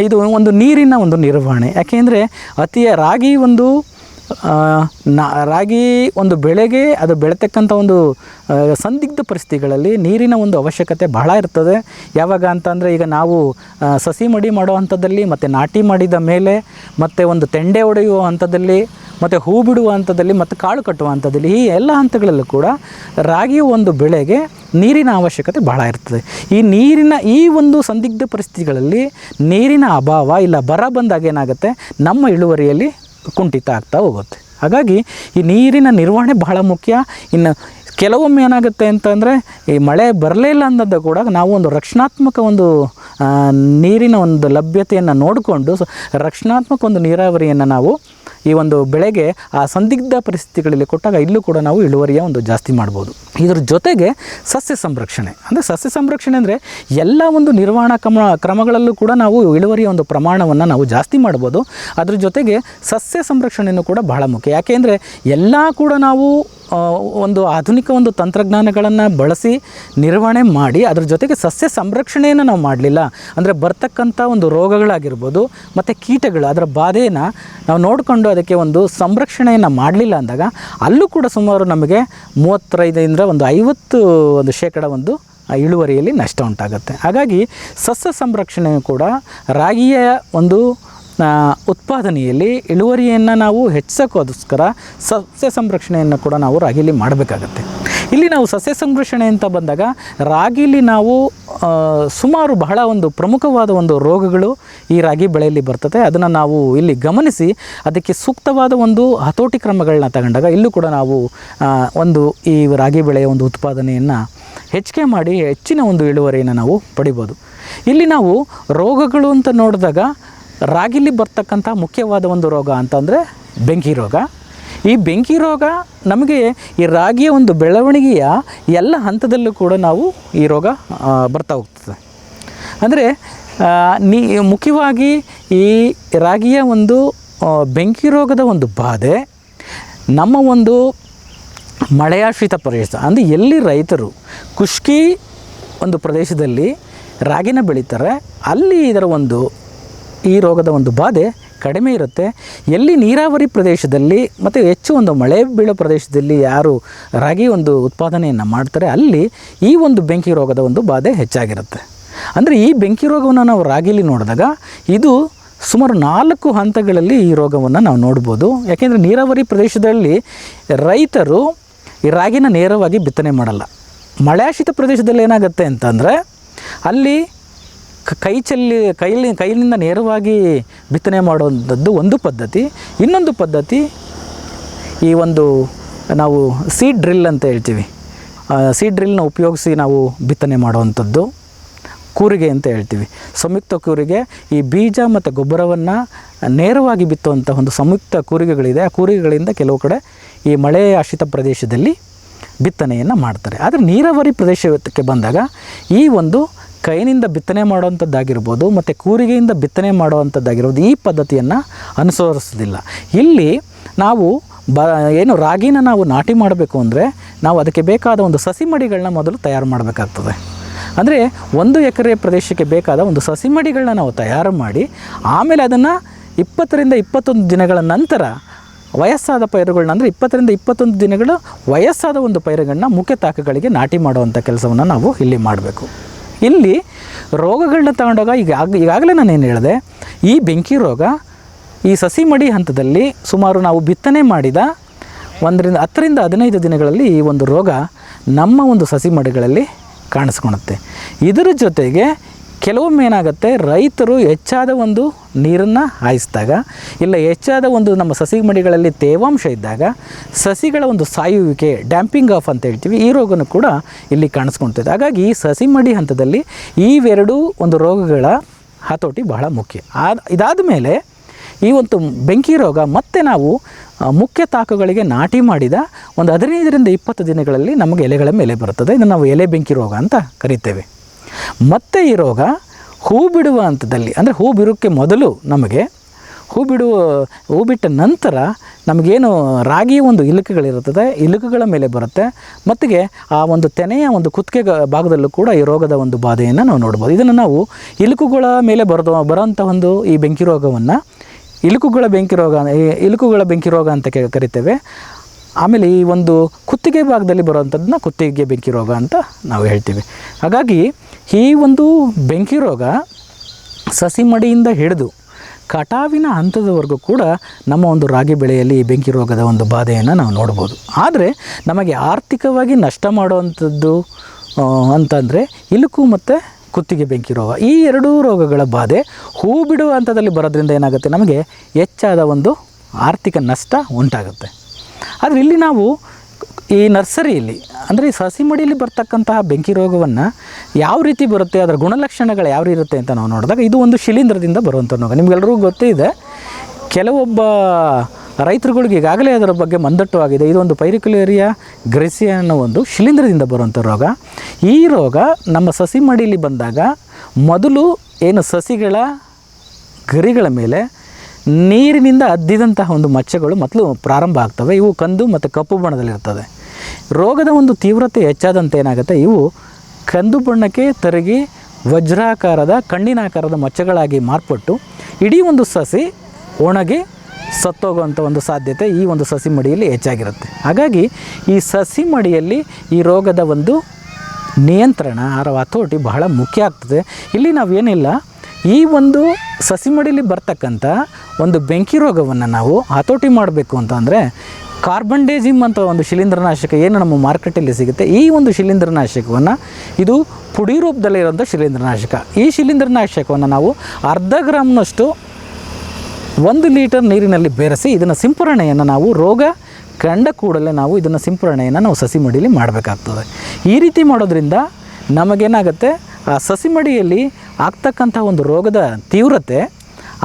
ಇದು ಒಂದು ನೀರಿನ ಒಂದು ನಿರ್ವಹಣೆ. ಯಾಕೆಂದರೆ ರಾಗಿ ಒಂದು ಬೆಳೆಗೆ ಅದು ಬೆಳೆತಕ್ಕಂಥ ಒಂದು ಸಂದಿಗ್ಧ ಪರಿಸ್ಥಿತಿಗಳಲ್ಲಿ ನೀರಿನ ಒಂದು ಅವಶ್ಯಕತೆ ಬಹಳ ಇರ್ತದೆ. ಯಾವಾಗ ಅಂತಂದರೆ ಈಗ ನಾವು ಸಸಿ ಮಡಿ ಮಾಡೋ ಹಂತದಲ್ಲಿ, ಮತ್ತು ನಾಟಿ ಮಾಡಿದ ಮೇಲೆ, ಮತ್ತು ಒಂದು ತೆಂಡೆ ಹೊಡೆಯುವ ಹಂತದಲ್ಲಿ, ಮತ್ತು ಹೂ ಬಿಡುವ ಹಂತದಲ್ಲಿ, ಮತ್ತು ಕಾಳು ಕಟ್ಟುವ ಹಂತದಲ್ಲಿ, ಈ ಎಲ್ಲ ಹಂತಗಳಲ್ಲೂ ಕೂಡ ರಾಗಿ ಒಂದು ಬೆಳೆಗೆ ನೀರಿನ ಅವಶ್ಯಕತೆ ಬಹಳ ಇರ್ತದೆ. ಈ ಒಂದು ಸಂದಿಗ್ಧ ಪರಿಸ್ಥಿತಿಗಳಲ್ಲಿ ನೀರಿನ ಅಭಾವ ಇಲ್ಲ ಬರ ಬಂದಾಗ ಏನಾಗುತ್ತೆ, ನಮ್ಮ ಇಳುವರಿಯಲ್ಲಿ ಕುಂಠಿತ ಆಗ್ತಾ ಹೋಗುತ್ತೆ. ಹಾಗಾಗಿ ಈ ನೀರಿನ ನಿರ್ವಹಣೆ ಬಹಳ ಮುಖ್ಯ. ಇನ್ನು ಕೆಲವೊಮ್ಮೆ ಏನಾಗುತ್ತೆ ಅಂತಂದರೆ, ಈ ಮಳೆ ಬರಲೇ ಇಲ್ಲ ಅನ್ನೋದು ಕೂಡ ನಾವು ಒಂದು ರಕ್ಷಣಾತ್ಮಕ ಒಂದು ನೀರಿನ ಒಂದು ಲಭ್ಯತೆಯನ್ನು ನೋಡಿಕೊಂಡು ರಕ್ಷಣಾತ್ಮಕ ಒಂದು ನೀರಾವರಿಯನ್ನು ನಾವು ಈ ಒಂದು ಬೆಳೆಗೆ ಆ ಸಂದಿಗ್ಧ ಪರಿಸ್ಥಿತಿಗಳಲ್ಲಿ ಕೊಟ್ಟಾಗ ಇಲ್ಲೂ ಕೂಡ ನಾವು ಇಳುವರಿಯ ಒಂದು ಜಾಸ್ತಿ ಮಾಡ್ಬೋದು. ಇದ್ರ ಜೊತೆಗೆ ಸಸ್ಯ ಸಂರಕ್ಷಣೆ ಅಂದರೆ ಎಲ್ಲ ಒಂದು ನಿರ್ವಹಣಾ ಕ್ರಮಗಳಲ್ಲೂ ಕೂಡ ನಾವು ಇಳುವರಿಯ ಒಂದು ಪ್ರಮಾಣವನ್ನು ನಾವು ಜಾಸ್ತಿ ಮಾಡ್ಬೋದು. ಅದ್ರ ಜೊತೆಗೆ ಸಸ್ಯ ಸಂರಕ್ಷಣೆಯೂ ಕೂಡ ಬಹಳ ಮುಖ್ಯ. ಯಾಕೆಂದರೆ ಎಲ್ಲ ಕೂಡ ನಾವು ಒಂದು ಆಧುನಿಕ ಒಂದು ತಂತ್ರಜ್ಞಾನಗಳನ್ನು ಬಳಸಿ ನಿರ್ವಹಣೆ ಮಾಡಿ ಅದ್ರ ಜೊತೆಗೆ ಸಸ್ಯ ಸಂರಕ್ಷಣೆಯನ್ನು ನಾವು ಮಾಡಲಿಲ್ಲ ಅಂದರೆ ಬರ್ತಕ್ಕಂಥ ಒಂದು ರೋಗಗಳಾಗಿರ್ಬೋದು ಮತ್ತು ಕೀಟಗಳು ಅದರ ಬಾಧೆಯನ್ನು ನಾವು ನೋಡಿಕೊಂಡು ಅದಕ್ಕೆ ಒಂದು ಸಂರಕ್ಷಣೆಯನ್ನು ಮಾಡಲಿಲ್ಲ ಅಂದಾಗ ಅಲ್ಲೂ ಕೂಡ ಸುಮಾರು ನಮಗೆ 35ರಿಂದ ಒಂದು 50% ಒಂದು ಇಳುವರಿಯಲ್ಲಿ ನಷ್ಟ ಉಂಟಾಗುತ್ತೆ. ಹಾಗಾಗಿ ಸಸ್ಯ ಸಂರಕ್ಷಣೆಯು ಕೂಡ ರಾಗಿಯ ಒಂದು ಉತ್ಪಾದನೆಯಲ್ಲಿ ಇಳುವರಿಯನ್ನು ನಾವು ಹೆಚ್ಚಿಸೋಕ್ಕೋಸ್ಕರ ಸಸ್ಯ ಸಂರಕ್ಷಣೆಯನ್ನು ಕೂಡ ನಾವು ರಾಗಿಲಿ ಮಾಡಬೇಕಾಗತ್ತೆ. ಇಲ್ಲಿ ನಾವು ಸಸ್ಯ ಸಂರಕ್ಷಣೆ ಅಂತ ಬಂದಾಗ ರಾಗಿಲಿ ನಾವು ಸುಮಾರು ಬಹಳ ಒಂದು ಪ್ರಮುಖವಾದ ಒಂದು ರೋಗಗಳು ಈ ರಾಗಿ ಬೆಳೆಯಲ್ಲಿ ಬರ್ತದೆ. ಅದನ್ನು ನಾವು ಇಲ್ಲಿ ಗಮನಿಸಿ ಅದಕ್ಕೆ ಸೂಕ್ತವಾದ ಒಂದು ಹತೋಟಿ ಕ್ರಮಗಳನ್ನ ತಗೊಂಡಾಗ ಇಲ್ಲೂ ಕೂಡ ನಾವು ಈ ರಾಗಿ ಬೆಳೆಯ ಒಂದು ಉತ್ಪಾದನೆಯನ್ನು ಹೆಚ್ಚಿಗೆ ಮಾಡಿ ಹೆಚ್ಚಿನ ಒಂದು ಇಳುವರಿಯನ್ನು ನಾವು ಪಡಿಬೋದು. ಇಲ್ಲಿ ನಾವು ರೋಗಗಳು ಅಂತ ನೋಡಿದಾಗ ರಾಗಿಲಿ ಬರ್ತಕ್ಕಂಥ ಮುಖ್ಯವಾದ ಒಂದು ರೋಗ ಅಂತಂದರೆ ಬೆಂಕಿ ರೋಗ. ಈ ಬೆಂಕಿ ರೋಗ ನಮಗೆ ಈ ರಾಗಿಯ ಒಂದು ಬೆಳವಣಿಗೆಯ ಎಲ್ಲ ಹಂತದಲ್ಲೂ ಕೂಡ ನಾವು ಈ ರೋಗ ಬರ್ತಾ ಹೋಗ್ತದೆ. ಅಂದರೆ ಮುಖ್ಯವಾಗಿ ಈ ರಾಗಿಯ ಒಂದು ಬೆಂಕಿ ರೋಗದ ಒಂದು ಬಾಧೆ ನಮ್ಮ ಒಂದು ಮಳೆಯಾಶ್ರಿತ ಪ್ರದೇಶ ಅಂದರೆ ಎಲ್ಲಿ ರೈತರು ಖುಷ್ಕಿ ಒಂದು ಪ್ರದೇಶದಲ್ಲಿ ರಾಗಿನ ಬೆಳೀತಾರೆ ಅಲ್ಲಿ ಈ ರೋಗದ ಒಂದು ಬಾಧೆ ಕಡಿಮೆ ಇರುತ್ತೆ. ಎಲ್ಲಿ ನೀರಾವರಿ ಪ್ರದೇಶದಲ್ಲಿ ಮತ್ತು ಹೆಚ್ಚು ಒಂದು ಮಳೆ ಬೀಳೋ ಪ್ರದೇಶದಲ್ಲಿ ಯಾರು ರಾಗಿ ಒಂದು ಉತ್ಪಾದನೆಯನ್ನು ಮಾಡ್ತಾರೆ ಅಲ್ಲಿ ಈ ಒಂದು ಬೆಂಕಿ ರೋಗದ ಒಂದು ಬಾಧೆ ಹೆಚ್ಚಾಗಿರುತ್ತೆ. ಅಂದರೆ ಈ ಬೆಂಕಿ ರೋಗವನ್ನು ನಾವು ರಾಗಿಲಿ ನೋಡಿದಾಗ ಇದು ಸುಮಾರು 4 ಹಂತಗಳಲ್ಲಿ ಈ ರೋಗವನ್ನು ನಾವು ನೋಡ್ಬೋದು. ಯಾಕೆಂದರೆ ನೀರಾವರಿ ಪ್ರದೇಶದಲ್ಲಿ ರೈತರು ಈ ರಾಗಿನ ನೇರವಾಗಿ ಬಿತ್ತನೆ ಮಾಡಲ್ಲ. ಮಳೆಯಾಶ್ರಿತ ಪ್ರದೇಶದಲ್ಲಿ ಏನಾಗುತ್ತೆ ಅಂತಂದರೆ ಅಲ್ಲಿ ಕೈಲಿಂದ ನೇರವಾಗಿ ಬಿತ್ತನೆ ಮಾಡುವಂಥದ್ದು ಒಂದು ಪದ್ಧತಿ. ಇನ್ನೊಂದು ಪದ್ಧತಿ ಈ ಒಂದು ನಾವು ಸೀಡ್ ಡ್ರಿಲ್ ಅಂತ ಹೇಳ್ತೀವಿ. ಸೀಡ್ ಡ್ರಿಲ್ನ ಉಪಯೋಗಿಸಿ ನಾವು ಬಿತ್ತನೆ ಮಾಡುವಂಥದ್ದು ಕೂರಿಗೆ ಅಂತ ಹೇಳ್ತೀವಿ. ಸಂಯುಕ್ತ ಕೂರಿಗೆ ಈ ಬೀಜ ಮತ್ತು ಗೊಬ್ಬರವನ್ನು ನೇರವಾಗಿ ಬಿತ್ತುವಂಥ ಒಂದು ಸಂಯುಕ್ತ ಕೂರಿಗೆಗಳಿದೆ. ಆ ಕೂರಿಗೆಗಳಿಂದ ಕೆಲವು ಕಡೆ ಈ ಮಳೆ ಆಶ್ರಿತ ಪ್ರದೇಶದಲ್ಲಿ ಬಿತ್ತನೆಯನ್ನು ಮಾಡ್ತಾರೆ. ಆದರೆ ನೀರಾವರಿ ಪ್ರದೇಶಕ್ಕೆ ಬಂದಾಗ ಈ ಒಂದು ಕೈನಿಂದ ಬಿತ್ತನೆ ಮಾಡುವಂಥದ್ದಾಗಿರ್ಬೋದು ಮತ್ತು ಕೂರಿಗೆಯಿಂದ ಬಿತ್ತನೆ ಮಾಡುವಂಥದ್ದಾಗಿರ್ಬೋದು ಈ ಪದ್ಧತಿಯನ್ನು ಅನುಸರಿಸೋದಿಲ್ಲ. ಇಲ್ಲಿ ನಾವು ರಾಗಿನ ನಾವು ನಾಟಿ ಮಾಡಬೇಕು ಅಂದರೆ ನಾವು ಅದಕ್ಕೆ ಬೇಕಾದ ಒಂದು ಸಸಿ ಮಡಿಗಳನ್ನ ಮೊದಲು ತಯಾರು ಮಾಡಬೇಕಾಗ್ತದೆ. ಅಂದರೆ 1 ಎಕರೆ ಪ್ರದೇಶಕ್ಕೆ ಬೇಕಾದ ಒಂದು ಸಸಿ ಮಡಿಗಳನ್ನ ನಾವು ತಯಾರು ಮಾಡಿ ಆಮೇಲೆ ಅದನ್ನು 20ರಿಂದ 21 ದಿನಗಳ ನಂತರ ವಯಸ್ಸಾದ ಪೈರುಗಳನ್ನ ಅಂದರೆ 20ರಿಂದ 21 ದಿನಗಳು ವಯಸ್ಸಾದ ಒಂದು ಪೈರುಗಳನ್ನ ಮುಖ್ಯ ತಾಕುಗಳಿಗೆ ನಾಟಿ ಮಾಡುವಂಥ ಕೆಲಸವನ್ನು ನಾವು ಇಲ್ಲಿ ಮಾಡಬೇಕು. ಇಲ್ಲಿ ರೋಗಗಳನ್ನ ತಗೊಂಡಾಗ ಈಗಾಗಲೇ ನಾನೇನು ಹೇಳಿದೆ, ಈ ಬೆಂಕಿ ರೋಗ ಈ ಸಸಿ ಮಡಿ ಹಂತದಲ್ಲಿ ಸುಮಾರು ನಾವು ಬಿತ್ತನೆ ಮಾಡಿದ 10ರಿಂದ 15 ದಿನಗಳಲ್ಲಿ ಈ ಒಂದು ರೋಗ ನಮ್ಮ ಒಂದು ಸಸಿ ಮಡಿಗಳಲ್ಲಿ ಕಾಣಿಸ್ಕೊಳುತ್ತೆ. ಇದರ ಜೊತೆಗೆ ಕೆಲವೊಮ್ಮೆ ಏನಾಗುತ್ತೆ, ರೈತರು ಹೆಚ್ಚಾದ ಒಂದು ನೀರನ್ನು ಹಾಯಿಸಿದಾಗ ಇಲ್ಲ ಹೆಚ್ಚಾದ ಒಂದು ನಮ್ಮ ಸಸಿ ಮಡಿಗಳಲ್ಲಿ ತೇವಾಂಶ ಇದ್ದಾಗ ಸಸಿಗಳ ಒಂದು ಸಾಯುವಿಕೆ, ಡ್ಯಾಂಪಿಂಗ್ ಆಫ್ ಅಂತ ಹೇಳ್ತೀವಿ, ಈ ರೋಗನೂ ಕೂಡ ಇಲ್ಲಿ ಕಾಣಿಸ್ಕೊಳ್ತದೆ. ಹಾಗಾಗಿ ಈ ಸಸಿ ಮಡಿ ಹಂತದಲ್ಲಿ ಇವೆರಡೂ ಒಂದು ರೋಗಗಳ ಹತೋಟಿ ಬಹಳ ಮುಖ್ಯ. ಇದಾದ ಮೇಲೆ ಈ ಒಂದು ಬೆಂಕಿ ರೋಗ ಮತ್ತೆ ನಾವು ಮುಖ್ಯ ತಾಕುಗಳಿಗೆ ನಾಟಿ ಮಾಡಿದ ಒಂದು 15ರಿಂದ 20 ದಿನಗಳಲ್ಲಿ ನಮಗೆ ಎಲೆಗಳ ಮೇಲೆ ಬರುತ್ತದೆ. ಇದನ್ನು ನಾವು ಎಲೆ ಬೆಂಕಿ ರೋಗ ಅಂತ ಕರಿತೇವೆ. ಮತ್ತು ಈ ರೋಗ ಹೂ ಬಿಡುವ ಹಂತದಲ್ಲಿ, ಅಂದರೆ ಹೂ ಬಿಡೋಕ್ಕೆ ಮೊದಲು ನಮಗೆ ಹೂ ಬಿಟ್ಟ ನಂತರ ನಮಗೇನು ರಾಗಿಯ ಒಂದು ಇಲುಕುಗಳಿರುತ್ತದೆ, ಇಲುಕುಗಳ ಮೇಲೆ ಬರುತ್ತೆ. ಮತ್ತಿಗೆ ಆ ಒಂದು ತೆನೆಯ ಒಂದು ಕುತ್ತಿಗೆ ಭಾಗದಲ್ಲೂ ಕೂಡ ಈ ರೋಗದ ಒಂದು ಬಾಧೆಯನ್ನು ನಾವು ನೋಡ್ಬೋದು. ಇದನ್ನು ನಾವು ಇಲುಕುಗಳ ಮೇಲೆ ಬರೋಂಥ ಒಂದು ಈ ಬೆಂಕಿ ರೋಗವನ್ನು ಇಲುಕುಗಳ ಬೆಂಕಿ ರೋಗ ಅಂತ ಕರಿತೇವೆ. ಆಮೇಲೆ ಈ ಒಂದು ಕುತ್ತಿಗೆ ಭಾಗದಲ್ಲಿ ಬರುವಂಥದ್ದನ್ನ ಕುತ್ತಿಗೆ ಬೆಂಕಿ ರೋಗ ಅಂತ ನಾವು ಹೇಳ್ತೀವಿ. ಹಾಗಾಗಿ ಈ ಒಂದು ಬೆಂಕಿ ರೋಗ ಸಸಿ ಮಡಿಯಿಂದ ಹಿಡಿದು ಕಟಾವಿನ ಹಂತದವರೆಗೂ ಕೂಡ ನಮ್ಮ ಒಂದು ರಾಗಿ ಬೆಳೆಯಲ್ಲಿ ಈ ಬೆಂಕಿ ರೋಗದ ಒಂದು ಬಾಧೆಯನ್ನು ನಾವು ನೋಡ್ಬೋದು. ಆದರೆ ನಮಗೆ ಆರ್ಥಿಕವಾಗಿ ನಷ್ಟ ಮಾಡುವಂಥದ್ದು ಅಂತಂದರೆ ಇಲುಕು ಮತ್ತು ಕುತ್ತಿಗೆ ಬೆಂಕಿ ರೋಗ, ಈ ಎರಡೂ ರೋಗಗಳ ಬಾಧೆ ಹೂ ಬಿಡುವ ಹಂತದಲ್ಲಿ ಬರೋದ್ರಿಂದ ಏನಾಗುತ್ತೆ, ನಮಗೆ ಹೆಚ್ಚಾದ ಒಂದು ಆರ್ಥಿಕ ನಷ್ಟ ಉಂಟಾಗುತ್ತೆ. ಆದರೆ ಇಲ್ಲಿ ನಾವು ಈ ನರ್ಸರಿಯಲ್ಲಿ, ಅಂದರೆ ಈ ಸಸಿ ಮಡಿಯಲ್ಲಿ ಬರ್ತಕ್ಕಂತಹ ಬೆಂಕಿ ರೋಗವನ್ನು ಯಾವ ರೀತಿ ಬರುತ್ತೆ, ಅದರ ಗುಣಲಕ್ಷಣಗಳು ಯಾವ ಇರುತ್ತೆ ಅಂತ ನಾವು ನೋಡಿದಾಗ ಇದು ಒಂದು ಶಿಲೀಂಧ್ರದಿಂದ ಬರುವಂಥ ರೋಗ. ನಿಮಗೆಲ್ಲರಿಗೂ ಗೊತ್ತೇ ಇದೆ, ಕೆಲವೊಬ್ಬ ರೈತರುಗಳಿಗೆ ಈಗಾಗಲೇ ಅದರ ಬಗ್ಗೆ ಮಂದಟ್ಟವಾಗಿದೆ. ಇದೊಂದು ಪೈರಿಕ್ಯುಲೇರಿಯಾ ಗ್ರೆಸಿಯಾ ಅನ್ನೋ ಒಂದು ಶಿಲೀಂಧ್ರದಿಂದ ಬರುವಂಥ ರೋಗ. ಈ ರೋಗ ನಮ್ಮ ಸಸಿ ಮಡಿಯಲ್ಲಿ ಬಂದಾಗ ಮೊದಲು ಏನು ಸಸಿಗಳ ಗರಿಗಳ ಮೇಲೆ ನೀರಿನಿಂದ ಅದ್ದಿದಂತಹ ಒಂದು ಮಚ್ಚೆಗಳು ಮೊದಲು ಪ್ರಾರಂಭ ಆಗ್ತವೆ. ಇವು ಕಂದು ಮತ್ತು ಕಪ್ಪು ಬಣ್ಣದಲ್ಲಿರ್ತದೆ. ರೋಗದ ಒಂದು ತೀವ್ರತೆ ಹೆಚ್ಚಾದಂತೆ ಏನಾಗುತ್ತೆ, ಇವು ಕಂದು ಬಣ್ಣಕ್ಕೆ ತಿರುಗಿ ವಜ್ರಾಕಾರದ ಕಣ್ಣಿನಾಕಾರದ ಮಚ್ಚೆಗಳಾಗಿ ಮಾರ್ಪಟ್ಟು ಇಡೀ ಒಂದು ಸಸಿ ಒಣಗಿ ಸತ್ತೋಗುವಂಥ ಒಂದು ಸಾಧ್ಯತೆ ಈ ಒಂದು ಸಸಿ ಮಡಿಯಲ್ಲಿ ಹೆಚ್ಚಾಗಿರುತ್ತೆ. ಹಾಗಾಗಿ ಈ ಸಸಿ ಮಡಿಯಲ್ಲಿ ಈ ರೋಗದ ಒಂದು ನಿಯಂತ್ರಣ ಹತೋಟಿ ಬಹಳ ಮುಖ್ಯ ಆಗ್ತದೆ. ಇಲ್ಲಿ ನಾವೇನಿಲ್ಲ, ಈ ಒಂದು ಸಸಿ ಮಡಿಯಲ್ಲಿ ಬರ್ತಕ್ಕಂಥ ಒಂದು ಬೆಂಕಿ ರೋಗವನ್ನು ನಾವು ಹತೋಟಿ ಮಾಡಬೇಕು ಅಂತಂದರೆ ಕಾರ್ಬಂಡೇಜಿಮ್ ಅಂತ ಒಂದು ಶಿಲೀಂಧ್ರನಾಶಕ ಏನು ನಮ್ಮ ಮಾರ್ಕೆಟಲ್ಲಿ ಸಿಗುತ್ತೆ, ಈ ಒಂದು ಶಿಲೀಂಧ್ರನಾಶಕವನ್ನು, ಇದು ಪುಡಿ ರೂಪದಲ್ಲಿರುವಂಥ ಶಿಲೀಂಧ್ರನಾಶಕ, ಈ ಶಿಲೀಂಧ್ರನಾಶಕವನ್ನು ನಾವು 1/2 ಗ್ರಾಮ್ನಷ್ಟು 1 ಲೀಟರ್ ನೀರಿನಲ್ಲಿ ಬೆರೆಸಿ ಇದನ್ನು ಸಿಂಪರಣೆಯನ್ನು ನಾವು ರೋಗ ಕಂಡ ಕೂಡಲೇ ನಾವು ಇದನ್ನು ಸಿಂಪರಣೆಯನ್ನು ನಾವು ಸಸಿ ಮಡಿಯಲ್ಲಿ ಮಾಡಬೇಕಾಗ್ತದೆ. ಈ ರೀತಿ ಮಾಡೋದ್ರಿಂದ ನಮಗೇನಾಗುತ್ತೆ, ಆ ಸಸಿ ಮಡಿಯಲ್ಲಿ ಆಗ್ತಕ್ಕಂಥ ಒಂದು ರೋಗದ ತೀವ್ರತೆ,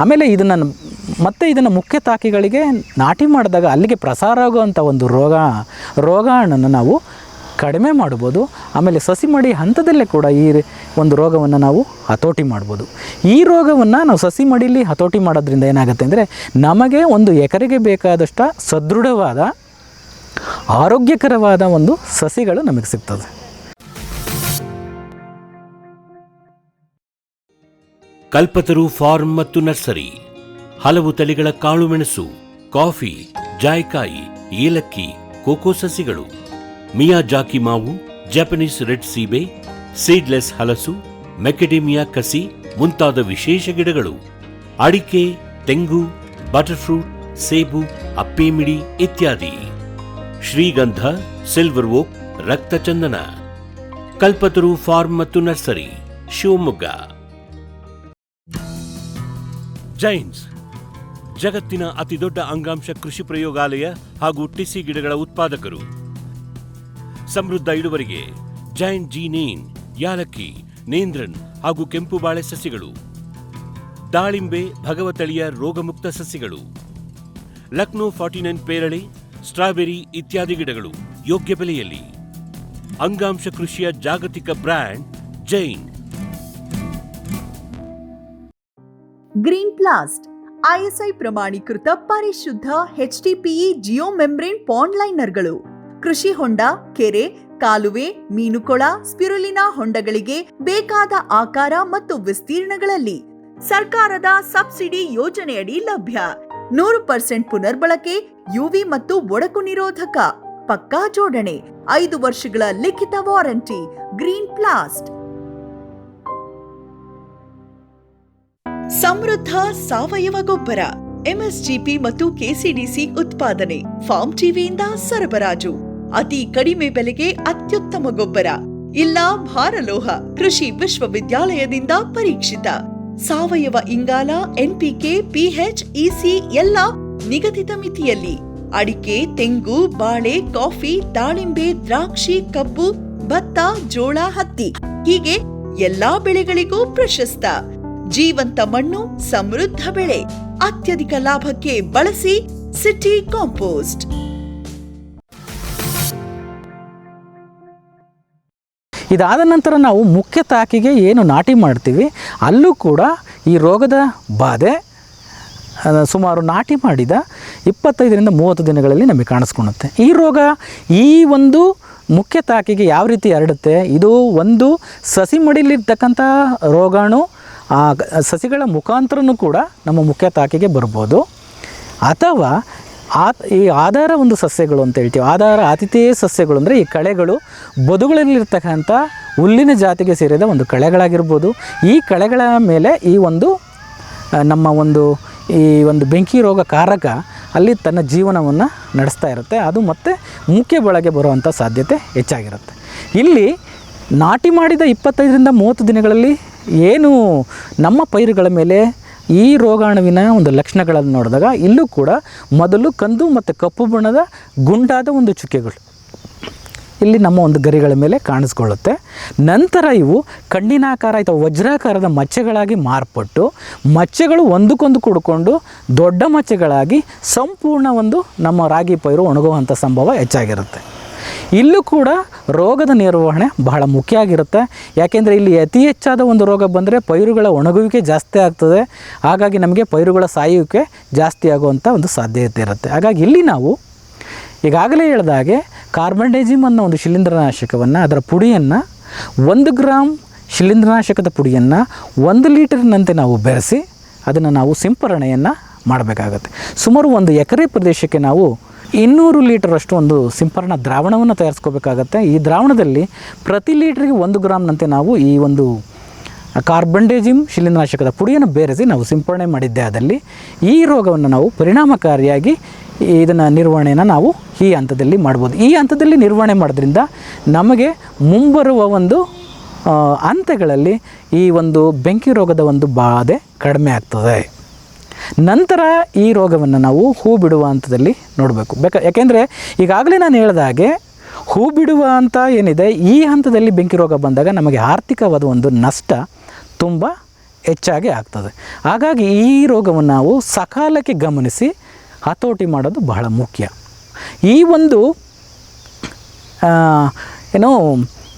ಆಮೇಲೆ ಇದನ್ನು ಮುಖ್ಯ ತಾಕಿಗಳಿಗೆ ನಾಟಿ ಮಾಡಿದಾಗ ಅಲ್ಲಿಗೆ ಪ್ರಸಾರ ಆಗುವಂಥ ಒಂದು ರೋಗಾಣನ್ನು ನಾವು ಕಡಿಮೆ ಮಾಡ್ಬೋದು. ಆಮೇಲೆ ಸಸಿ ಮಡಿ ಹಂತದಲ್ಲೇ ಕೂಡ ಈ ಒಂದು ರೋಗವನ್ನು ನಾವು ಹತೋಟಿ ಮಾಡ್ಬೋದು. ಈ ರೋಗವನ್ನು ನಾವು ಸಸಿ ಮಡಿಯಲ್ಲಿ ಹತೋಟಿ ಮಾಡೋದ್ರಿಂದ ಏನಾಗುತ್ತೆ ಅಂದರೆ ನಮಗೆ ಒಂದು ಎಕರೆಗೆ ಬೇಕಾದಷ್ಟು ಸದೃಢವಾದ ಆರೋಗ್ಯಕರವಾದ ಒಂದು ಸಸಿಗಳು ನಮಗೆ ಸಿಗ್ತದೆ. ಕಲ್ಪತರು ಫಾರ್ಮ್ ಮತ್ತು ನರ್ಸರಿ ಹಲವು ತಳಿಗಳ ಕಾಳುಮೆಣಸು, ಕಾಫಿ, ಜಾಯ್ಕಾಯಿ, ಏಲಕ್ಕಿ, ಕೋಕೋ ಸಸಿಗಳು, ಮಿಯಾಜಾಕಿ ಮಾವು, ಜಪಾನೀಸ್ ರೆಡ್ ಸೀಬೆ, ಸೀಡ್ಲೆಸ್ ಹಲಸು, ಮೆಕೆಡೇಮಿಯಾ ಕಸಿ ಮುಂತಾದ ವಿಶೇಷ ಗಿಡಗಳು, ಅಡಿಕೆ, ತೆಂಗು, ಬಟರ್ಫ್ರೂಟ್, ಸೇಬು, ಅಪ್ಪೇಮಿಡಿ ಇತ್ಯಾದಿ, ಶ್ರೀಗಂಧ, ಸಿಲ್ವರ್ ಓಕ್, ರಕ್ತಚಂದನ. ಕಲ್ಪತರು ಫಾರ್ಮ್ ಮತ್ತು ನರ್ಸರಿ, ಶಿವಮೊಗ್ಗ. ಜೈನ್ಸ್ ಜಗತ್ತಿನ ಅತಿದೊಡ್ಡ ಅಂಗಾಂಶ ಕೃಷಿ ಪ್ರಯೋಗಾಲಯ ಹಾಗೂ ಟಿಸಿ ಗಿಡಗಳ ಉತ್ಪಾದಕರು. ಸಮೃದ್ಧ ಇಳುವರಿಗೆ ಜೈನ್ ಜೀನೇನ್, ಯಾಲಕ್ಕಿ, ನೇಂದ್ರನ್ ಹಾಗೂ ಕೆಂಪು ಬಾಳೆ ಸಸಿಗಳು, ದಾಳಿಂಬೆ, ಭಗವತಳಿಯ ರೋಗಮುಕ್ತ ಸಸಿಗಳು, ಲಕ್ನೋ 49 ಪೇರಳೆ, ಸ್ಟ್ರಾಬೆರಿ ಇತ್ಯಾದಿ ಗಿಡಗಳು ಯೋಗ್ಯ ಬೆಲೆಯಲ್ಲಿ. ಅಂಗಾಂಶ ಕೃಷಿಯ ಜಾಗತಿಕ ಬ್ರ್ಯಾಂಡ್ ಜೈನ್. ಗ್ರೀನ್ ಪ್ಲಾಸ್ಟ್ ಐಎಸ್ಐ ಪ್ರಮಾಣೀಕೃತ ಪರಿಶುದ್ಧ HDPE ಜಿಯೋ ಮೆಂಬ್ರೇನ್ ಪಾಂಡ್ ಲೈನರ್ಗಳು ಕೃಷಿ ಹೊಂಡ, ಕೆರೆ, ಕಾಲುವೆ, ಮೀನುಕೊಳ, ಸ್ಪಿರುಲಿನಾ ಹೊಂಡಗಳಿಗೆ ಬೇಕಾದ ಆಕಾರ ಮತ್ತು ವಿಸ್ತೀರ್ಣಗಳಲ್ಲಿ ಸರ್ಕಾರದ ಸಬ್ಸಿಡಿ ಯೋಜನೆಯಡಿ ಲಭ್ಯ. 100% ಪುನರ್ಬಳಕೆ, ಯುವಿ ಮತ್ತು ಒಡಕು ನಿರೋಧಕ, ಪಕ್ಕಾ ಜೋಡಣೆ, 5 ವರ್ಷಗಳ ಲಿಖಿತ ವಾರಂಟಿ. ಗ್ರೀನ್ ಪ್ಲಾಸ್ಟ್. ಸಮೃದ್ಧ ಸಾವಯವ ಗೊಬ್ಬರ, ಎಂಎಸ್ಜಿಪಿ ಮತ್ತು ಕೆಸಿಡಿಸಿ ಉತ್ಪಾದನೆ, ಫಾರ್ಮ್ ಟಿವಿಯಿಂದ ಸರಬರಾಜು. ಅತಿ ಕಡಿಮೆ ಬೆಲೆಗೆ ಅತ್ಯುತ್ತಮ ಗೊಬ್ಬರ, ಇಲ್ಲ ಭಾರಲೋಹ ಕೃಷಿ ವಿಶ್ವವಿದ್ಯಾಲಯದಿಂದ ಪರೀಕ್ಷಿತ ಸಾವಯವ ಇಂಗಾಲ, NPK, PH, EC ಎಲ್ಲ ನಿಗದಿತ ಮಿತಿಯಲ್ಲಿ. ಅಡಿಕೆ, ತೆಂಗು, ಬಾಳೆ, ಕಾಫಿ, ದಾಳಿಂಬೆ, ದ್ರಾಕ್ಷಿ, ಕಬ್ಬು, ಭತ್ತ, ಜೋಳ, ಹತ್ತಿ ಹೀಗೆ ಎಲ್ಲಾ ಬೆಳೆಗಳಿಗೂ ಪ್ರಶಸ್ತ. ಜೀವಂತ ಮಣ್ಣು, ಸಮೃದ್ಧ ಬೆಳೆ, ಅತ್ಯಧಿಕ ಲಾಭಕ್ಕೆ ಬಳಸಿ ಸಿಟಿ ಕಾಂಪೋಸ್ಟ್. ಇದಾದ ನಂತರ ನಾವು ಮುಖ್ಯ ತಾಕಿಗೆ ಏನು ನಾಟಿ ಮಾಡ್ತೀವಿ ಅಲ್ಲೂ ಕೂಡ ಈ ರೋಗದ ಬಾಧೆ ಸುಮಾರು ನಾಟಿ ಮಾಡಿದ 25-30 ದಿನಗಳಲ್ಲಿ ನಮಗೆ ಕಾಣಿಸ್ಕೊಳುತ್ತೆ. ಈ ರೋಗ ಈ ಒಂದು ಮುಖ್ಯ ತಾಕಿಗೆ ಯಾವ ರೀತಿ ಹರಡುತ್ತೆ, ಇದು ಒಂದು ಸಸಿ ಮಡಿಲಿರ್ತಕ್ಕಂಥ ರೋಗಾಣು ಸಸಿಗಳ ಮುಖಾಂತರನೂ ಕೂಡ ನಮ್ಮ ಮುಖ್ಯ ತಾಕಿಗೆ ಬರ್ಬೋದು. ಅಥವಾ ಈ ಆಧಾರ ಒಂದು ಸಸ್ಯಗಳು ಅಂತ ಹೇಳ್ತೀವಿ, ಆಧಾರ ಆತಿಥೇಯ ಸಸ್ಯಗಳು ಅಂದರೆ ಈ ಕಳೆಗಳು ಬದುಗಳಲ್ಲಿರ್ತಕ್ಕಂಥ ಹುಲ್ಲಿನ ಜಾತಿಗೆ ಸೇರಿದ ಒಂದು ಕಳೆಗಳಾಗಿರ್ಬೋದು. ಈ ಕಳೆಗಳ ಮೇಲೆ ಈ ಒಂದು ನಮ್ಮ ಈ ಒಂದು ಬೆಂಕಿ ರೋಗ ಕಾರಕ ಅಲ್ಲಿ ತನ್ನ ಜೀವನವನ್ನು ನಡೆಸ್ತಾ ಇರುತ್ತೆ. ಅದು ಮತ್ತು ಮುಖ್ಯ ಬೆಳೆಗೆ ಬರುವಂಥ ಸಾಧ್ಯತೆ ಹೆಚ್ಚಾಗಿರುತ್ತೆ. ಇಲ್ಲಿ ನಾಟಿ ಮಾಡಿದ 25-30 ದಿನಗಳಲ್ಲಿ ಏನು ನಮ್ಮ ಪೈರುಗಳ ಮೇಲೆ ಈ ರೋಗಾಣುವಿನ ಒಂದು ಲಕ್ಷಣಗಳನ್ನು ನೋಡಿದಾಗ ಇಲ್ಲೂ ಕೂಡ ಮೊದಲು ಕಂದು ಮತ್ತು ಕಪ್ಪು ಬಣ್ಣದ ಗುಂಡಾದ ಒಂದು ಚುಕ್ಕೆಗಳು ಇಲ್ಲಿ ನಮ್ಮ ಒಂದು ಗರಿಗಳ ಮೇಲೆ ಕಾಣಿಸ್ಕೊಳ್ಳುತ್ತೆ. ನಂತರ ಇವು ಕಣ್ಣಿನಾಕಾರ ಅಥವಾ ವಜ್ರಾಕಾರದ ಮಚ್ಚೆಗಳಾಗಿ ಮಾರ್ಪಟ್ಟು ಮಚ್ಚೆಗಳು ಒಂದಕ್ಕೊಂದು ಕೂಡಿಕೊಂಡು ದೊಡ್ಡ ಮಚ್ಚೆಗಳಾಗಿ ಸಂಪೂರ್ಣ ಒಂದು ನಮ್ಮ ರಾಗಿ ಪೈರು ಒಣಗುವಂಥ ಸಂಭವ ಹೆಚ್ಚಾಗಿರುತ್ತೆ. ಇಲ್ಲೂ ಕೂಡ ರೋಗದ ನಿರ್ವಹಣೆ ಬಹಳ ಮುಖ್ಯ ಆಗಿರುತ್ತೆ. ಯಾಕೆಂದರೆ ಇಲ್ಲಿ ಅತಿ ಹೆಚ್ಚಾದ ಒಂದು ರೋಗ ಬಂದರೆ ಪೈರುಗಳ ಒಣಗುವಿಕೆ ಜಾಸ್ತಿ ಆಗ್ತದೆ. ಹಾಗಾಗಿ ನಮಗೆ ಪೈರುಗಳ ಸಾಯುವಿಕೆ ಜಾಸ್ತಿ ಆಗುವಂಥ ಒಂದು ಸಾಧ್ಯತೆ ಇರುತ್ತೆ. ಹಾಗಾಗಿ ಇಲ್ಲಿ ನಾವು ಈಗಾಗಲೇ ಹೇಳಿದಾಗೆ ಕಾರ್ಬಂಡೇಜಿಮ್ ಅನ್ನೋ ಒಂದು ಶಿಲೀಂಧ್ರನಾಶಕವನ್ನು ಅದರ ಪುಡಿಯನ್ನು 1 ಗ್ರಾಮ್ ಶಿಲೀಂಧ್ರನಾಶಕದ ಪುಡಿಯನ್ನು 1 ಲೀಟರ್ನಂತೆ ನಾವು ಬೆರೆಸಿ ಅದನ್ನು ನಾವು ಸಿಂಪರಣೆಯನ್ನು ಮಾಡಬೇಕಾಗತ್ತೆ. ಸುಮಾರು 1 ಎಕರೆ ಪ್ರದೇಶಕ್ಕೆ ನಾವು 200 ಲೀಟರಷ್ಟು ಒಂದು ಸಿಂಪರಣಾ ದ್ರಾವಣವನ್ನು ತಯಾರಿಸ್ಕೋಬೇಕಾಗತ್ತೆ. ಈ ದ್ರಾವಣದಲ್ಲಿ ಪ್ರತಿ ಲೀಟ್ರಿಗೆ 1 ಗ್ರಾಮ್ನಂತೆ ನಾವು ಈ ಒಂದು ಕಾರ್ಬಂಡೇಜಿಮ್ ಶಿಲೀಂಧ್ರನಾಶಕದ ಪುಡಿಯನ್ನು ಬೆರೆಸಿ ನಾವು ಸಿಂಪರಣೆ ಮಾಡಿದ್ದೇ ಆದಲ್ಲಿ ಈ ರೋಗವನ್ನು ನಾವು ಪರಿಣಾಮಕಾರಿಯಾಗಿ ಇದನ್ನು ನಿರ್ವಹಣೆಯನ್ನು ನಾವು ಈ ಹಂತದಲ್ಲಿ ಮಾಡ್ಬೋದು. ಈ ಹಂತದಲ್ಲಿ ನಿರ್ವಹಣೆ ಮಾಡೋದ್ರಿಂದ ನಮಗೆ ಮುಂಬರುವ ಒಂದು ಹಂತಗಳಲ್ಲಿ ಈ ಒಂದು ಬೆಂಕಿ ರೋಗದ ಒಂದು ಬಾಧೆ ಕಡಿಮೆ ಆಗ್ತದೆ. ನಂತರ ಈ ರೋಗವನ್ನು ನಾವು ಹೂ ಬಿಡುವ ಹಂತದಲ್ಲಿ ನೋಡಬೇಕು. ಯಾಕೆಂದರೆ ಈಗಾಗಲೇ ನಾನು ಹೇಳಿದ ಹಾಗೆ ಹೂ ಬಿಡುವ ಹಂತ ಏನಿದೆ ಈ ಹಂತದಲ್ಲಿ ಬೆಂಕಿ ರೋಗ ಬಂದಾಗ ನಮಗೆ ಆರ್ಥಿಕವಾದ ಒಂದು ನಷ್ಟ ತುಂಬ ಹೆಚ್ಚಾಗಿ ಆಗ್ತದೆ. ಹಾಗಾಗಿ ಈ ರೋಗವನ್ನು ನಾವು ಸಕಾಲಕ್ಕೆ ಗಮನಿಸಿ ಹತೋಟಿ ಮಾಡೋದು ಬಹಳ ಮುಖ್ಯ. ಈ ಒಂದು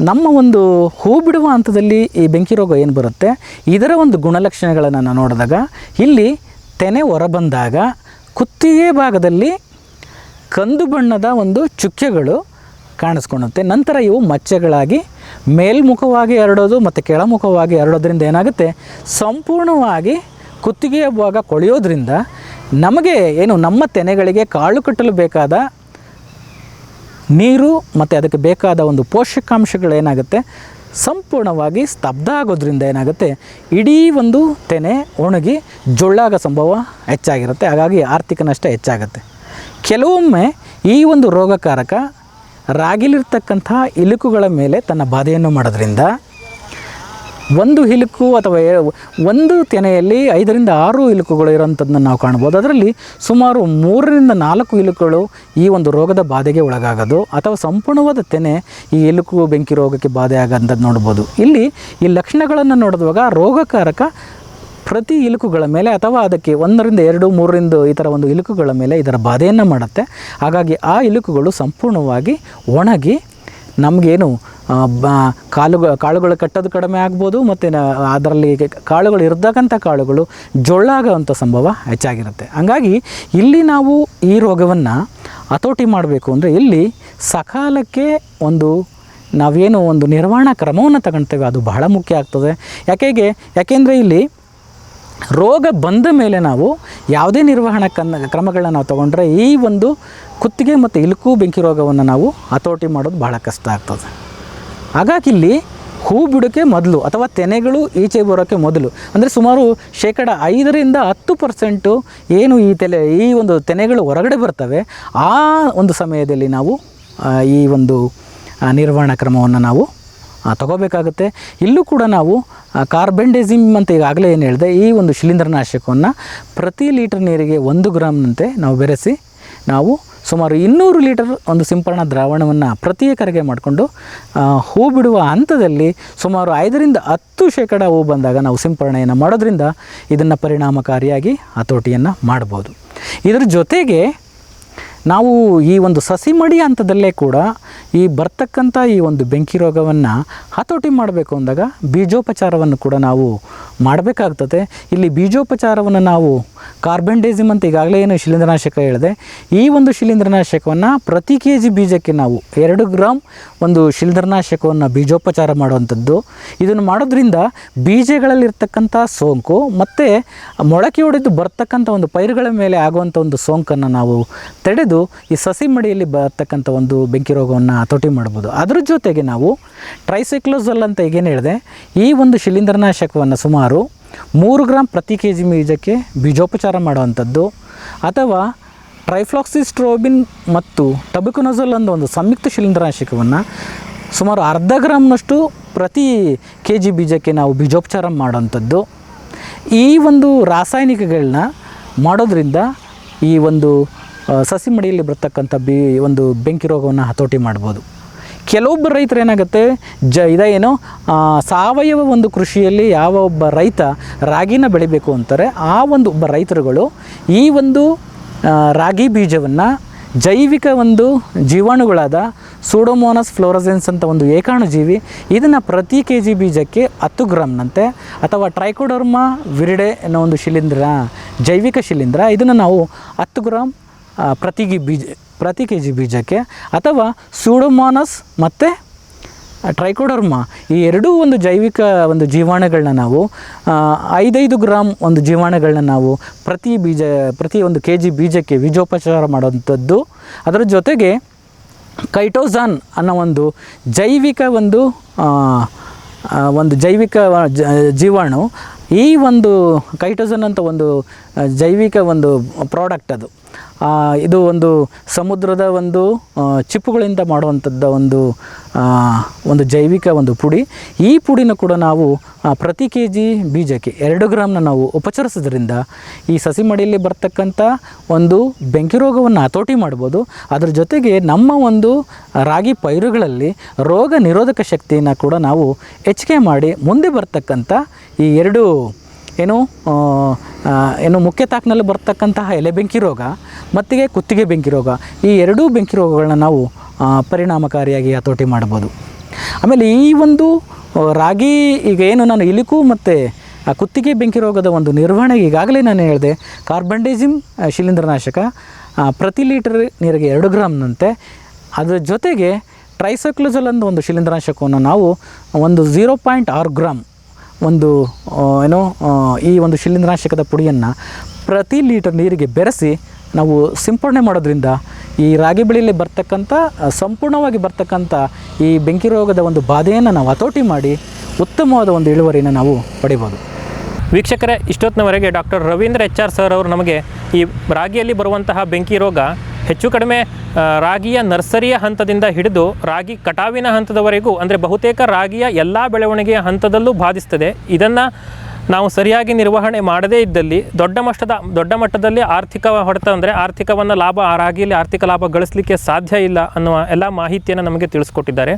ನಮ್ಮ ಒಂದು ಹೂ ಬಿಡುವ ಹಂತದಲ್ಲಿ ಈ ಬೆಂಕಿ ರೋಗ ಏನು ಬರುತ್ತೆ ಇದರ ಒಂದು ಗುಣಲಕ್ಷಣಗಳನ್ನು ನಾನು ನೋಡಿದಾಗ ಇಲ್ಲಿ ತೆನೆ ಹೊರಬಂದಾಗ ಕುತ್ತಿಗೆ ಭಾಗದಲ್ಲಿ ಕಂದು ಬಣ್ಣದ ಒಂದು ಚುಕ್ಕೆಗಳು ಕಾಣಿಸ್ಕೊಳ್ಳುತ್ತೆ. ನಂತರ ಇವು ಮಚ್ಚೆಗಳಾಗಿ ಮೇಲ್ಮುಖವಾಗಿ ಹರಡೋದು ಮತ್ತು ಕೆಳಮುಖವಾಗಿ ಹರಡೋದ್ರಿಂದ ಏನಾಗುತ್ತೆ, ಸಂಪೂರ್ಣವಾಗಿ ಕುತ್ತಿಗೆಯ ಭಾಗ ಕೊಳೆಯೋದ್ರಿಂದ ನಮಗೆ ನಮ್ಮ ತೆನೆಗಳಿಗೆ ಕಾಳು ಕಟ್ಟಲು ಬೇಕಾದ ನೀರು ಮತ್ತು ಅದಕ್ಕೆ ಬೇಕಾದ ಒಂದು ಪೋಷಕಾಂಶಗಳು ಏನಾಗುತ್ತೆ ಸಂಪೂರ್ಣವಾಗಿ ಸ್ತಬ್ಧ ಆಗೋದ್ರಿಂದ ಏನಾಗುತ್ತೆ ಇಡೀ ಒಂದು ತೆನೆ ಒಣಗಿ ಜೊಳ್ಳಾಗೋ ಸಂಭವ ಹೆಚ್ಚಾಗಿರುತ್ತೆ. ಹಾಗಾಗಿ ಆರ್ಥಿಕ ನಷ್ಟ ಹೆಚ್ಚಾಗುತ್ತೆ. ಕೆಲವೊಮ್ಮೆ ಈ ಒಂದು ರೋಗಕಾರಕ ರಾಗಿಲಿರ್ತಕ್ಕಂಥ ಇಲುಕುಗಳ ಮೇಲೆ ತನ್ನ ಬಾಧೆಯನ್ನು ಮಾಡೋದ್ರಿಂದ ಒಂದು ಇಲುಕು ಅಥವಾ ಒಂದು ತೆನೆಯಲ್ಲಿ 5-6 ಇಲುಕುಗಳು ಇರೋಂಥದ್ದನ್ನು ನಾವು ಕಾಣ್ಬೋದು. ಅದರಲ್ಲಿ ಸುಮಾರು 3-4 ಇಲುಕುಗಳು ಈ ಒಂದು ರೋಗದ ಬಾಧೆಗೆ ಒಳಗಾಗೋದು ಅಥವಾ ಸಂಪೂರ್ಣವಾದ ತೆನೆ ಈ ಇಲುಕು ಬೆಂಕಿ ರೋಗಕ್ಕೆ ಬಾಧೆ ಆಗೋಂಥದ್ದು ನೋಡ್ಬೋದು. ಇಲ್ಲಿ ಈ ಲಕ್ಷಣಗಳನ್ನು ನೋಡಿದಾಗ ರೋಗಕಾರಕ ಪ್ರತಿ ಇಲುಕುಗಳ ಮೇಲೆ ಅಥವಾ ಅದಕ್ಕೆ 1-2-3 ಈ ಥರ ಒಂದು ಇಲುಕುಗಳ ಮೇಲೆ ಇದರ ಬಾಧೆಯನ್ನು ಮಾಡುತ್ತೆ. ಹಾಗಾಗಿ ಆ ಇಲುಕುಗಳು ಸಂಪೂರ್ಣವಾಗಿ ಒಣಗಿ ನಮಗೇನು ಕಾಳುಗಳು ಕಟ್ಟೋದು ಕಡಿಮೆ ಆಗ್ಬೋದು ಮತ್ತು ಅದರಲ್ಲಿ ಕಾಳುಗಳು ಇರ್ತಕ್ಕಂಥ ಕಾಳುಗಳು ಜೊಳ್ಳಾಗೋವಂಥ ಸಂಭವ ಹೆಚ್ಚಾಗಿರುತ್ತೆ. ಹಾಗಾಗಿ ಇಲ್ಲಿ ನಾವು ಈ ರೋಗವನ್ನು ಹತೋಟಿ ಮಾಡಬೇಕು ಅಂದರೆ ಇಲ್ಲಿ ಸಕಾಲಕ್ಕೆ ನಾವೇನು ಒಂದು ನಿರ್ವಹಣಾ ಕ್ರಮವನ್ನು ತಗೊಳ್ತೇವೆ ಅದು ಬಹಳ ಮುಖ್ಯ ಆಗ್ತದೆ. ಯಾಕೆಂದರೆ ಇಲ್ಲಿ ರೋಗ ಬಂದ ಮೇಲೆ ನಾವು ಯಾವುದೇ ನಿರ್ವಹಣಾ ಕ್ರಮಗಳನ್ನ ನಾವು ತೊಗೊಂಡ್ರೆ ಈ ಒಂದು ಕುತ್ತಿಗೆ ಮತ್ತು ಇಲುಕು ಬೆಂಕಿ ರೋಗವನ್ನು ನಾವು ಹತೋಟಿ ಮಾಡೋದು ಬಹಳ ಕಷ್ಟ ಆಗ್ತದೆ. ಹಾಗಾಗಿ ಇಲ್ಲಿ ಹೂ ಬಿಡೋಕ್ಕೆ ಮೊದಲು ಅಥವಾ ತೆನೆಗಳು ಈಚೆ ಬರೋಕ್ಕೆ ಮೊದಲು ಅಂದರೆ ಸುಮಾರು 5-10% ಏನು ಈ ಒಂದು ತೆನೆಗಳು ಹೊರಗಡೆ ಬರ್ತವೆ ಆ ಒಂದು ಸಮಯದಲ್ಲಿ ನಾವು ಈ ಒಂದು ನಿರ್ವಹಣಾ ಕ್ರಮವನ್ನು ನಾವು ತಗೋಬೇಕಾಗುತ್ತೆ. ಇಲ್ಲೂ ಕೂಡ ನಾವು ಕಾರ್ಬೆಂಡೆಸಿಮ್ ಅಂತ ಈಗಾಗಲೇ ಏನು ಹೇಳಿದೆ, ಈ ಒಂದು ಶಿಲೀಂಧ್ರನಾಶಕವನ್ನು ಪ್ರತಿ ಲೀಟರ್ ನೀರಿಗೆ 1 ಗ್ರಾಮ್ನಂತೆ ನಾವು ಬೆರೆಸಿ ನಾವು ಸುಮಾರು 200 ಲೀಟರ್ ಒಂದು ಸಿಂಪರಣಾ ದ್ರಾವಣವನ್ನು ಪ್ರತಿ ಎಕರೆಗೆ ಮಾಡಿಕೊಂಡು ಹೂ ಬಿಡುವ ಹಂತದಲ್ಲಿ ಸುಮಾರು 5-10% ಹೂ ಬಂದಾಗ ನಾವು ಸಿಂಪರಣೆಯನ್ನು ಮಾಡೋದ್ರಿಂದ ಇದನ್ನು ಪರಿಣಾಮಕಾರಿಯಾಗಿ ಹತೋಟಿಯನ್ನು ಮಾಡ್ಬೋದು. ಇದರ ಜೊತೆಗೆ ನಾವು ಈ ಒಂದು ಸಸಿ ಮಡಿ ಹಂತದಲ್ಲೇ ಕೂಡ ಈ ಬರ್ತಕ್ಕಂಥ ಈ ಒಂದು ಬೆಂಕಿ ರೋಗವನ್ನು ಹತೋಟಿ ಮಾಡಬೇಕು ಅಂದಾಗ ಬೀಜೋಪಚಾರವನ್ನು ಕೂಡ ನಾವು ಮಾಡಬೇಕಾಗ್ತದೆ. ಇಲ್ಲಿ ಬೀಜೋಪಚಾರವನ್ನು ನಾವು ಕಾರ್ಬೆಂಡೆಸಿಮ್ ಅಂತ ಈಗಾಗಲೇ ಏನು ಶಿಲೀಂಧ್ರನಾಶಕ ಹೇಳಿದೆ, ಈ ಒಂದು ಶಿಲೀಂಧ್ರನಾಶಕವನ್ನು ಪ್ರತಿ kg ಬೀಜಕ್ಕೆ ನಾವು 2 ಗ್ರಾಮ್ ಒಂದು ಶಿಲೀಂಧ್ರನಾಶಕವನ್ನು ಬೀಜೋಪಚಾರ ಮಾಡುವಂಥದ್ದು. ಇದನ್ನು ಮಾಡೋದ್ರಿಂದ ಬೀಜಗಳಲ್ಲಿರ್ತಕ್ಕಂಥ ಸೋಂಕು ಮತ್ತು ಮೊಳಕೆ ಹೊಡೆದು ಬರ್ತಕ್ಕಂಥ ಒಂದು ಪೈರುಗಳ ಮೇಲೆ ಆಗುವಂಥ ಒಂದು ಸೋಂಕನ್ನು ನಾವು ತಡೆದು ಈ ಸಸಿ ಮಡಿಯಲ್ಲಿ ಬರ್ತಕ್ಕಂಥ ಒಂದು ಬೆಂಕಿ ರೋಗವನ್ನು ಹತೋಟಿ ಮಾಡ್ಬೋದು. ಅದರ ಜೊತೆಗೆ ನಾವು ಟ್ರೈಸೈಕ್ಲೋಸಲ್ ಅಂತ ಈಗೇನು ಹೇಳಿದೆ, ಈ ಒಂದು ಶಿಲೀಂಧ್ರನಾಶಕವನ್ನು ಸುಮಾರು 3 ಗ್ರಾಮ್ ಪ್ರತಿ kg ಬೀಜಕ್ಕೆ ಬೀಜೋಪಚಾರ ಮಾಡುವಂಥದ್ದು, ಅಥವಾ ಟ್ರೈಫ್ಲಾಕ್ಸಿಸ್ಟ್ರೋಬಿನ್ ಮತ್ತು ಟಬುಕೊನಜೋಲ್ ಅನ್ನೋ ಒಂದು ಸಂಯುಕ್ತ ಶಿಲೀಂಧ್ರನಾಶಕವನ್ನು ಸುಮಾರು 1/2 ಗ್ರಾಮ್ನಷ್ಟು ಪ್ರತಿ kg ಬೀಜಕ್ಕೆ ನಾವು ಬೀಜೋಪಚಾರ ಮಾಡೋವಂಥದ್ದು. ಈ ಒಂದು ರಾಸಾಯನಿಕಗಳನ್ನ ಮಾಡೋದ್ರಿಂದ ಈ ಒಂದು ಸಸಿ ಮಡಿಯಲ್ಲಿ ಬರ್ತಕ್ಕಂಥ ಒಂದು ಬೆಂಕಿ ರೋಗವನ್ನು ಹತೋಟಿ ಮಾಡ್ಬೋದು. ಕೆಲವೊಬ್ಬ ರೈತರು ಏನಾಗುತ್ತೆ, ಇದೇನೋ ಸಾವಯವ ಒಂದು ಕೃಷಿಯಲ್ಲಿ ಯಾವ ಒಬ್ಬ ರೈತ ರಾಗಿನ ಬೆಳಿಬೇಕು ಅಂತಾರೆ, ಆ ಒಂದು ಒಬ್ಬ ರೈತರುಗಳು ಈ ಒಂದು ರಾಗಿ ಬೀಜವನ್ನು ಜೈವಿಕ ಒಂದು ಜೀವಾಣುಗಳಾದ ಸೂಡೋಮೋನಾಸ್ ಫ್ಲೋರಸೆನ್ಸ್ ಅಂತ ಒಂದು ಏಕಾಣುಜೀವಿ, ಇದನ್ನು ಪ್ರತಿ kg ಬೀಜಕ್ಕೆ 10 ಗ್ರಾಮ್ನಂತೆ, ಅಥವಾ ಟ್ರೈಕೋಡರ್ಮಾ ವಿರಿಡೆ ಅನ್ನೋ ಒಂದು ಶಿಲೀಂಧ್ರ, ಜೈವಿಕ ಶಿಲೀಂಧ್ರ, ಇದನ್ನು ನಾವು 10 ಗ್ರಾಮ್ ಪ್ರತಿ kg ಬೀಜಕ್ಕೆ, ಅಥವಾ ಸೂಡೋಮೋನಾಸ್ ಮತ್ತು ಟ್ರೈಕೋಡರ್ಮಾ ಈ ಎರಡೂ ಒಂದು ಜೈವಿಕ ಒಂದು ಜೀವಾಣುಗಳನ್ನ ನಾವು 5 ಗ್ರಾಮ್ ಒಂದು ಜೀವಾಣುಗಳನ್ನ ನಾವು ಪ್ರತಿ ಒಂದು kg ಬೀಜಕ್ಕೆ ಬೀಜೋಪಚಾರ ಮಾಡೋವಂಥದ್ದು. ಅದರ ಜೊತೆಗೆ ಕೈಟೋಸಾನ್ ಅನ್ನೋ ಒಂದು ಜೈವಿಕ ಜೀವಾಣು, ಈ ಒಂದು ಕೈಟೋಸನ್ ಅಂತ ಒಂದು ಜೈವಿಕ ಒಂದು ಪ್ರಾಡಕ್ಟ್ ಅದು. ಇದು ಒಂದು ಸಮುದ್ರದ ಒಂದು ಚಿಪ್ಪುಗಳಿಂದ ಮಾಡುವಂಥದ್ದು ಒಂದು ಜೈವಿಕ ಒಂದು ಪುಡಿ. ಈ ಪುಡಿನ ಕೂಡ ನಾವು ಪ್ರತಿ kg ಬೀಜಕ್ಕೆ 2 ಗ್ರಾಮ್ನ ನಾವು ಉಪಚರಿಸೋದ್ರಿಂದ ಈ ಸಸಿ ಮಡಿಯಲ್ಲಿ ಬರ್ತಕ್ಕಂಥ ಒಂದು ಬೆಂಕಿ ರೋಗವನ್ನು ಹತೋಟಿ ಮಾಡ್ಬೋದು. ಅದರ ಜೊತೆಗೆ ನಮ್ಮ ಒಂದು ರಾಗಿ ಪೈರುಗಳಲ್ಲಿ ರೋಗ ನಿರೋಧಕ ಶಕ್ತಿಯನ್ನು ಕೂಡ ನಾವು ಹೆಚ್ಚಿಗೆ ಮಾಡಿ ಮುಂದೆ ಬರ್ತಕ್ಕಂಥ ಈ ಏನು ಮುಖ್ಯ ತಾಕ್ನಲ್ಲಿ ಬರ್ತಕ್ಕಂತಹ ಎಲೆ ಬೆಂಕಿ ರೋಗ ಮತ್ತು ಕುತ್ತಿಗೆ ಬೆಂಕಿ ರೋಗ, ಈ ಎರಡೂ ಬೆಂಕಿ ರೋಗಗಳನ್ನ ನಾವು ಪರಿಣಾಮಕಾರಿಯಾಗಿ ಹತೋಟಿ ಮಾಡ್ಬೋದು. ಆಮೇಲೆ ಈ ಒಂದು ರಾಗಿ ಈಗ ಏನು ನಾನು ಇಲಿಕು ಮತ್ತು ಕುತ್ತಿಗೆ ಬೆಂಕಿ ರೋಗದ ಒಂದು ನಿರ್ವಹಣೆಗೆ ಈಗಾಗಲೇ ನಾನು ಹೇಳಿದೆ, ಕಾರ್ಬೆಂಡೆಸಿಮ್ ಶಿಲೀಂಧ್ರನಾಶಕ ಪ್ರತಿ ಲೀಟರ್ ನೀರಿಗೆ 2 ಗ್ರಾಮ್ನಂತೆ, ಅದರ ಜೊತೆಗೆ ಟ್ರೈಸೈಕ್ಲೋಸಲ್ ಅನ್ನೋ ಒಂದು ಶಿಲೀಂಧ್ರನಾಶಕವನ್ನು ನಾವು 0.6 ಗ್ರಾಮ್ ಈ ಒಂದು ಶಿಲೀಂಧ್ರನಾಶಕದ ಪುಡಿಯನ್ನು ಪ್ರತಿ ಲೀಟರ್ ನೀರಿಗೆ ಬೆರೆಸಿ ನಾವು ಸಿಂಪಡಣೆ ಮಾಡೋದ್ರಿಂದ ಈ ರಾಗಿ ಬೆಳೆಯಲ್ಲಿ ಸಂಪೂರ್ಣವಾಗಿ ಬರ್ತಕ್ಕಂಥ ಈ ಬೆಂಕಿ ರೋಗದ ಒಂದು ಬಾಧೆಯನ್ನು ನಾವು ಹತೋಟಿ ಮಾಡಿ ಉತ್ತಮವಾದ ಒಂದು ಇಳುವರಿಯನ್ನು ನಾವು ಪಡಿಬೋದು. ವೀಕ್ಷಕರೇ, ಇಷ್ಟೊತ್ತಿನವರೆಗೆ ಡಾಕ್ಟರ್ ರವೀಂದ್ರ HR ಸರ್ ಅವರು ನಮಗೆ ಈ ರಾಗಿಯಲ್ಲಿ ಬರುವಂತಹ ಬೆಂಕಿ ರೋಗ ಹೆಚ್ಚು ಕಡಿಮೆ ರಾಗಿಯ ನರ್ಸರಿಯ ಹಂತದಿಂದ ಹಿಡಿದು ರಾಗಿ ಕಟಾವಿನ ಹಂತದವರೆಗೂ, ಅಂದರೆ ಬಹುತೇಕ ರಾಗಿಯ ಎಲ್ಲ ಬೆಳವಣಿಗೆಯ ಹಂತದಲ್ಲೂ ಬಾಧಿಸ್ತದೆ. ಇದನ್ನು ನಾವು ಸರಿಯಾಗಿ ನಿರ್ವಹಣೆ ಮಾಡದೇ ಇದ್ದಲ್ಲಿ ದೊಡ್ಡ ಮಟ್ಟದಲ್ಲಿ ಆರ್ಥಿಕ ಹೊಡೆತ, ಅಂದರೆ ರಾಗಿಯಲ್ಲಿ ಆರ್ಥಿಕ ಲಾಭ ಗಳಿಸಲಿಕ್ಕೆ ಸಾಧ್ಯ ಇಲ್ಲ ಅನ್ನುವ ಎಲ್ಲ ಮಾಹಿತಿಯನ್ನು ನಮಗೆ ತಿಳಿಸ್ಕೊಟ್ಟಿದ್ದಾರೆ.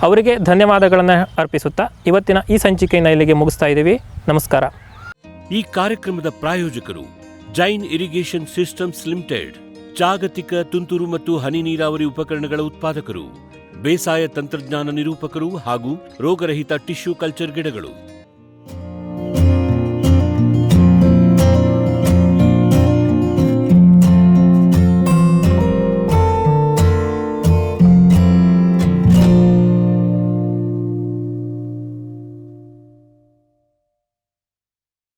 ಅವರಿಗೆ ಧನ್ಯವಾದಗಳನ್ನು ಅರ್ಪಿಸುತ್ತಾ ಇವತ್ತಿನ ಈ ಸಂಚಿಕೆಯನ್ನು ಇಲ್ಲಿಗೆ ಮುಗಿಸ್ತಾ ಇದ್ದೀವಿ. ನಮಸ್ಕಾರ. ಈ ಕಾರ್ಯಕ್ರಮದ ಪ್ರಾಯೋಜಕರು ಜೈನ್ ಇರಿಗೇಷನ್ ಸಿಸ್ಟಮ್ಸ್ ಲಿಮಿಟೆಡ್, ಜಾಗತಿಕ ತುಂತುರು ಮತ್ತು ಹನಿ ನೀರಾವರಿ ಉಪಕರಣಗಳ ಉತ್ಪಾದಕರು, ಬೇಸಾಯ ತಂತ್ರಜ್ಞಾನ ನಿರೂಪಕರು ಹಾಗೂ ರೋಗರಹಿತ ಟಿಶ್ಯೂ ಕಲ್ಚರ್ ಗಿಡಗಳು.